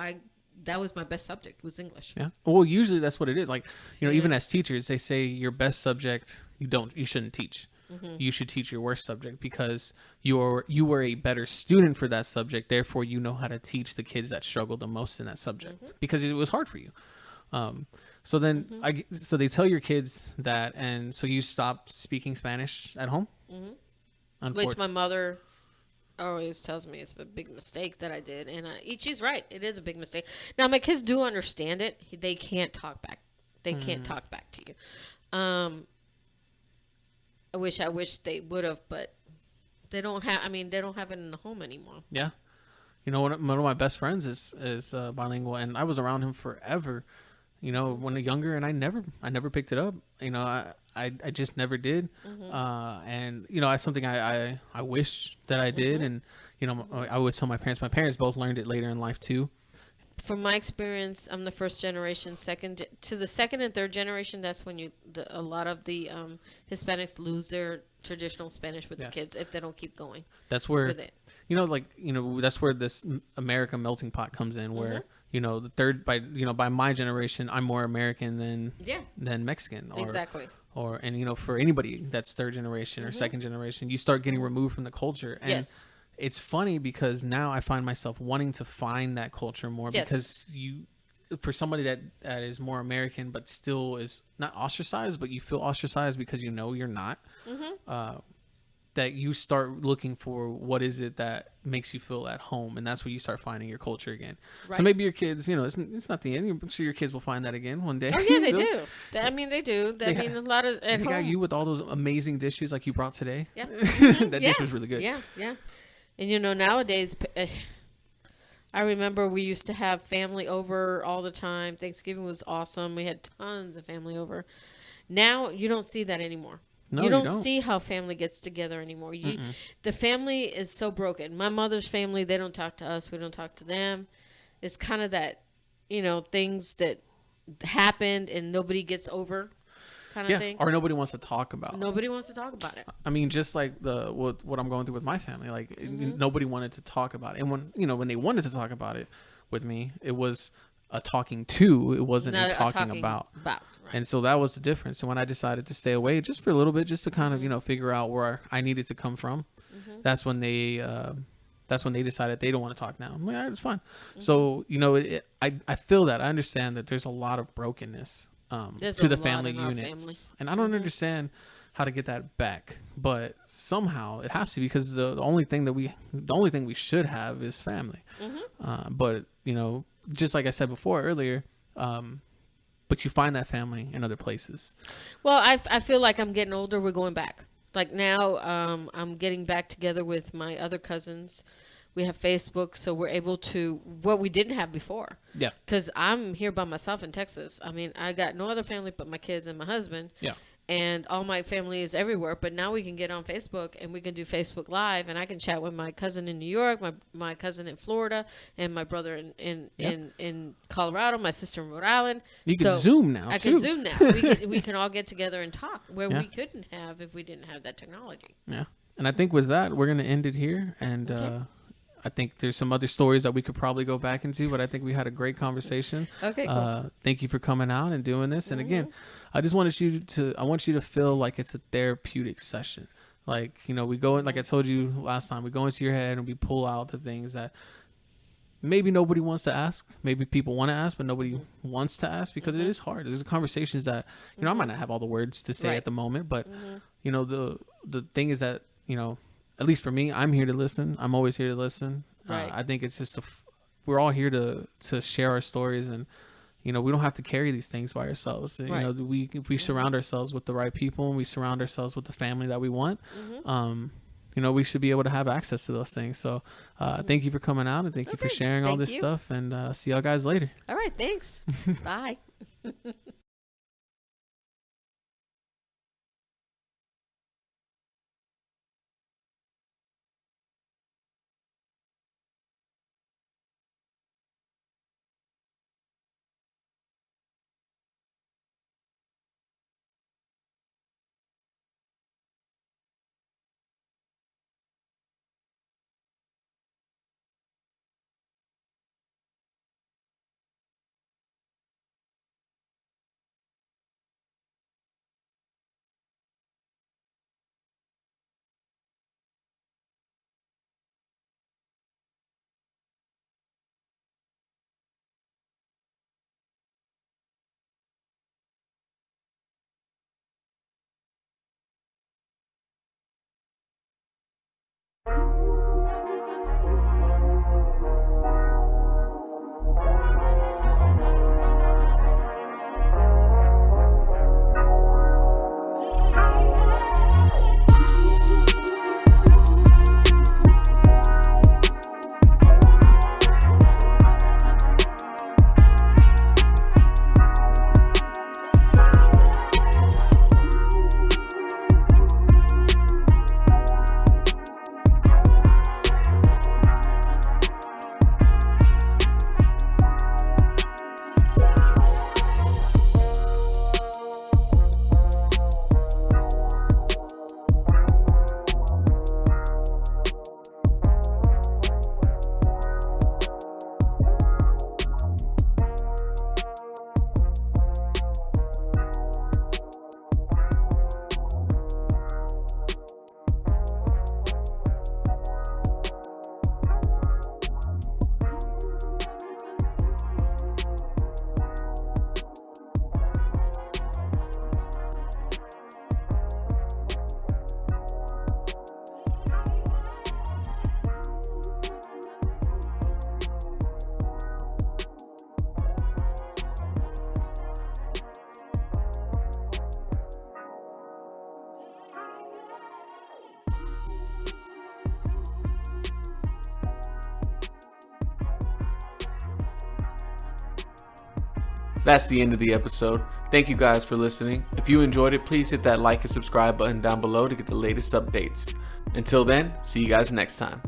that was my best subject, was English. Yeah. Well, usually that's what it is. Like, even as teachers, they say your best subject, you shouldn't teach. You should teach your worst subject because you were a better student for that subject. Therefore, you know how to teach the kids that struggle the most in that subject because it was hard for you. So then, so they tell your kids that, and so you stopped speaking Spanish at home. Which my mother always tells me it's a big mistake that I did, and she's right. It is a big mistake. Now my kids do understand it. They can't talk back. They can't talk back to you. I wish they would have, but they don't have. They don't have it in the home anymore. Yeah, one of my best friends is bilingual, and I was around him forever. When younger, and I never picked it up. I just never did. And it's something I wish that I did, and I always tell my parents. My parents both learned it later in life too. From my experience, I'm the first generation. To the second and third generation, that's when a lot of the Hispanics lose their traditional Spanish with the kids if they don't keep going. That's where with it. That's where this America melting pot comes in, where the third by my generation, I'm more American Yeah, than Mexican, exactly. and for anybody that's third generation or second generation, you start getting removed from the culture. And Yes. it's funny because now I find myself wanting to find that culture more, Yes. because for somebody that is more American but still is not ostracized, but you feel ostracized because you're not. That you start looking for what is it that makes you feel at home, and that's where you start finding your culture again. Right. So maybe your kids, it's not the end. I'm sure your kids will find that again one day. Oh yeah, they do. I mean, they do. I mean, a lot of at they home. got you with all those amazing dishes like you brought today. Yeah, that dish was really good. Yeah, yeah. And nowadays, I remember we used to have family over all the time. Thanksgiving was awesome. We had tons of family over. Now you don't see that anymore. No, you don't see how family gets together anymore. The family is so broken. My mother's family, they don't talk to us. We don't talk to them. It's kind of that, things that happened and nobody gets over kind of thing. Or nobody wants to talk about. Nobody wants to talk about it. I mean, just like what I'm going through with my family, like nobody wanted to talk about it. And when they wanted to talk about it with me, it was a talking to, it wasn't a talking about. Right. And so that was the difference. And when I decided to stay away just for a little bit, just to kind of figure out where I needed to come from, that's when they decided they don't want to talk now. I'm like, all right, it's fine. So I feel that, I understand that there's a lot of brokenness to the family units, and I don't understand how to get that back, but somehow it has to, because the only thing we should have is family. But just like I said before earlier, but you find that family in other places. Well, I feel like I'm getting older. We're going back. Like now, I'm getting back together with my other cousins. We have Facebook, so we're able to, what we didn't have before. Yeah. Because I'm here by myself in Texas. I mean, I got no other family but my kids and my husband. Yeah. And all my family is everywhere. But now we can get on Facebook and we can do Facebook Live, and I can chat with my cousin in New York, my cousin in Florida, and my brother in Colorado, my sister in Rhode Island. You can Zoom now. I can Zoom now. We can all get together and talk where we couldn't have if we didn't have that technology. Yeah. And I think with that, we're going to end it here. And I think there's some other stories that we could probably go back into, but I think we had a great conversation. Okay, cool. Thank you for coming out and doing this. And again, I want you to feel like it's a therapeutic session. Like, we go in, like I told you last time, we go into your head and we pull out the things that maybe nobody wants to ask. Maybe people want to ask, but nobody wants to ask, because it is hard. There's conversations that, I might not have all the words to say at the moment, but the thing is that, at least for me, I'm here to listen. I'm always here to listen. Right. I think it's just we're all here to share our stories, and we don't have to carry these things by ourselves. Right. If we surround ourselves with the right people, and we surround ourselves with the family that we want, we should be able to have access to those things. So thank you for coming out, and thank you for sharing all this stuff, and see y'all guys later. All right, thanks. Bye. That's the end of the episode. Thank you guys for listening. If you enjoyed it, please hit that like and subscribe button down below to get the latest updates. Until then, see you guys next time.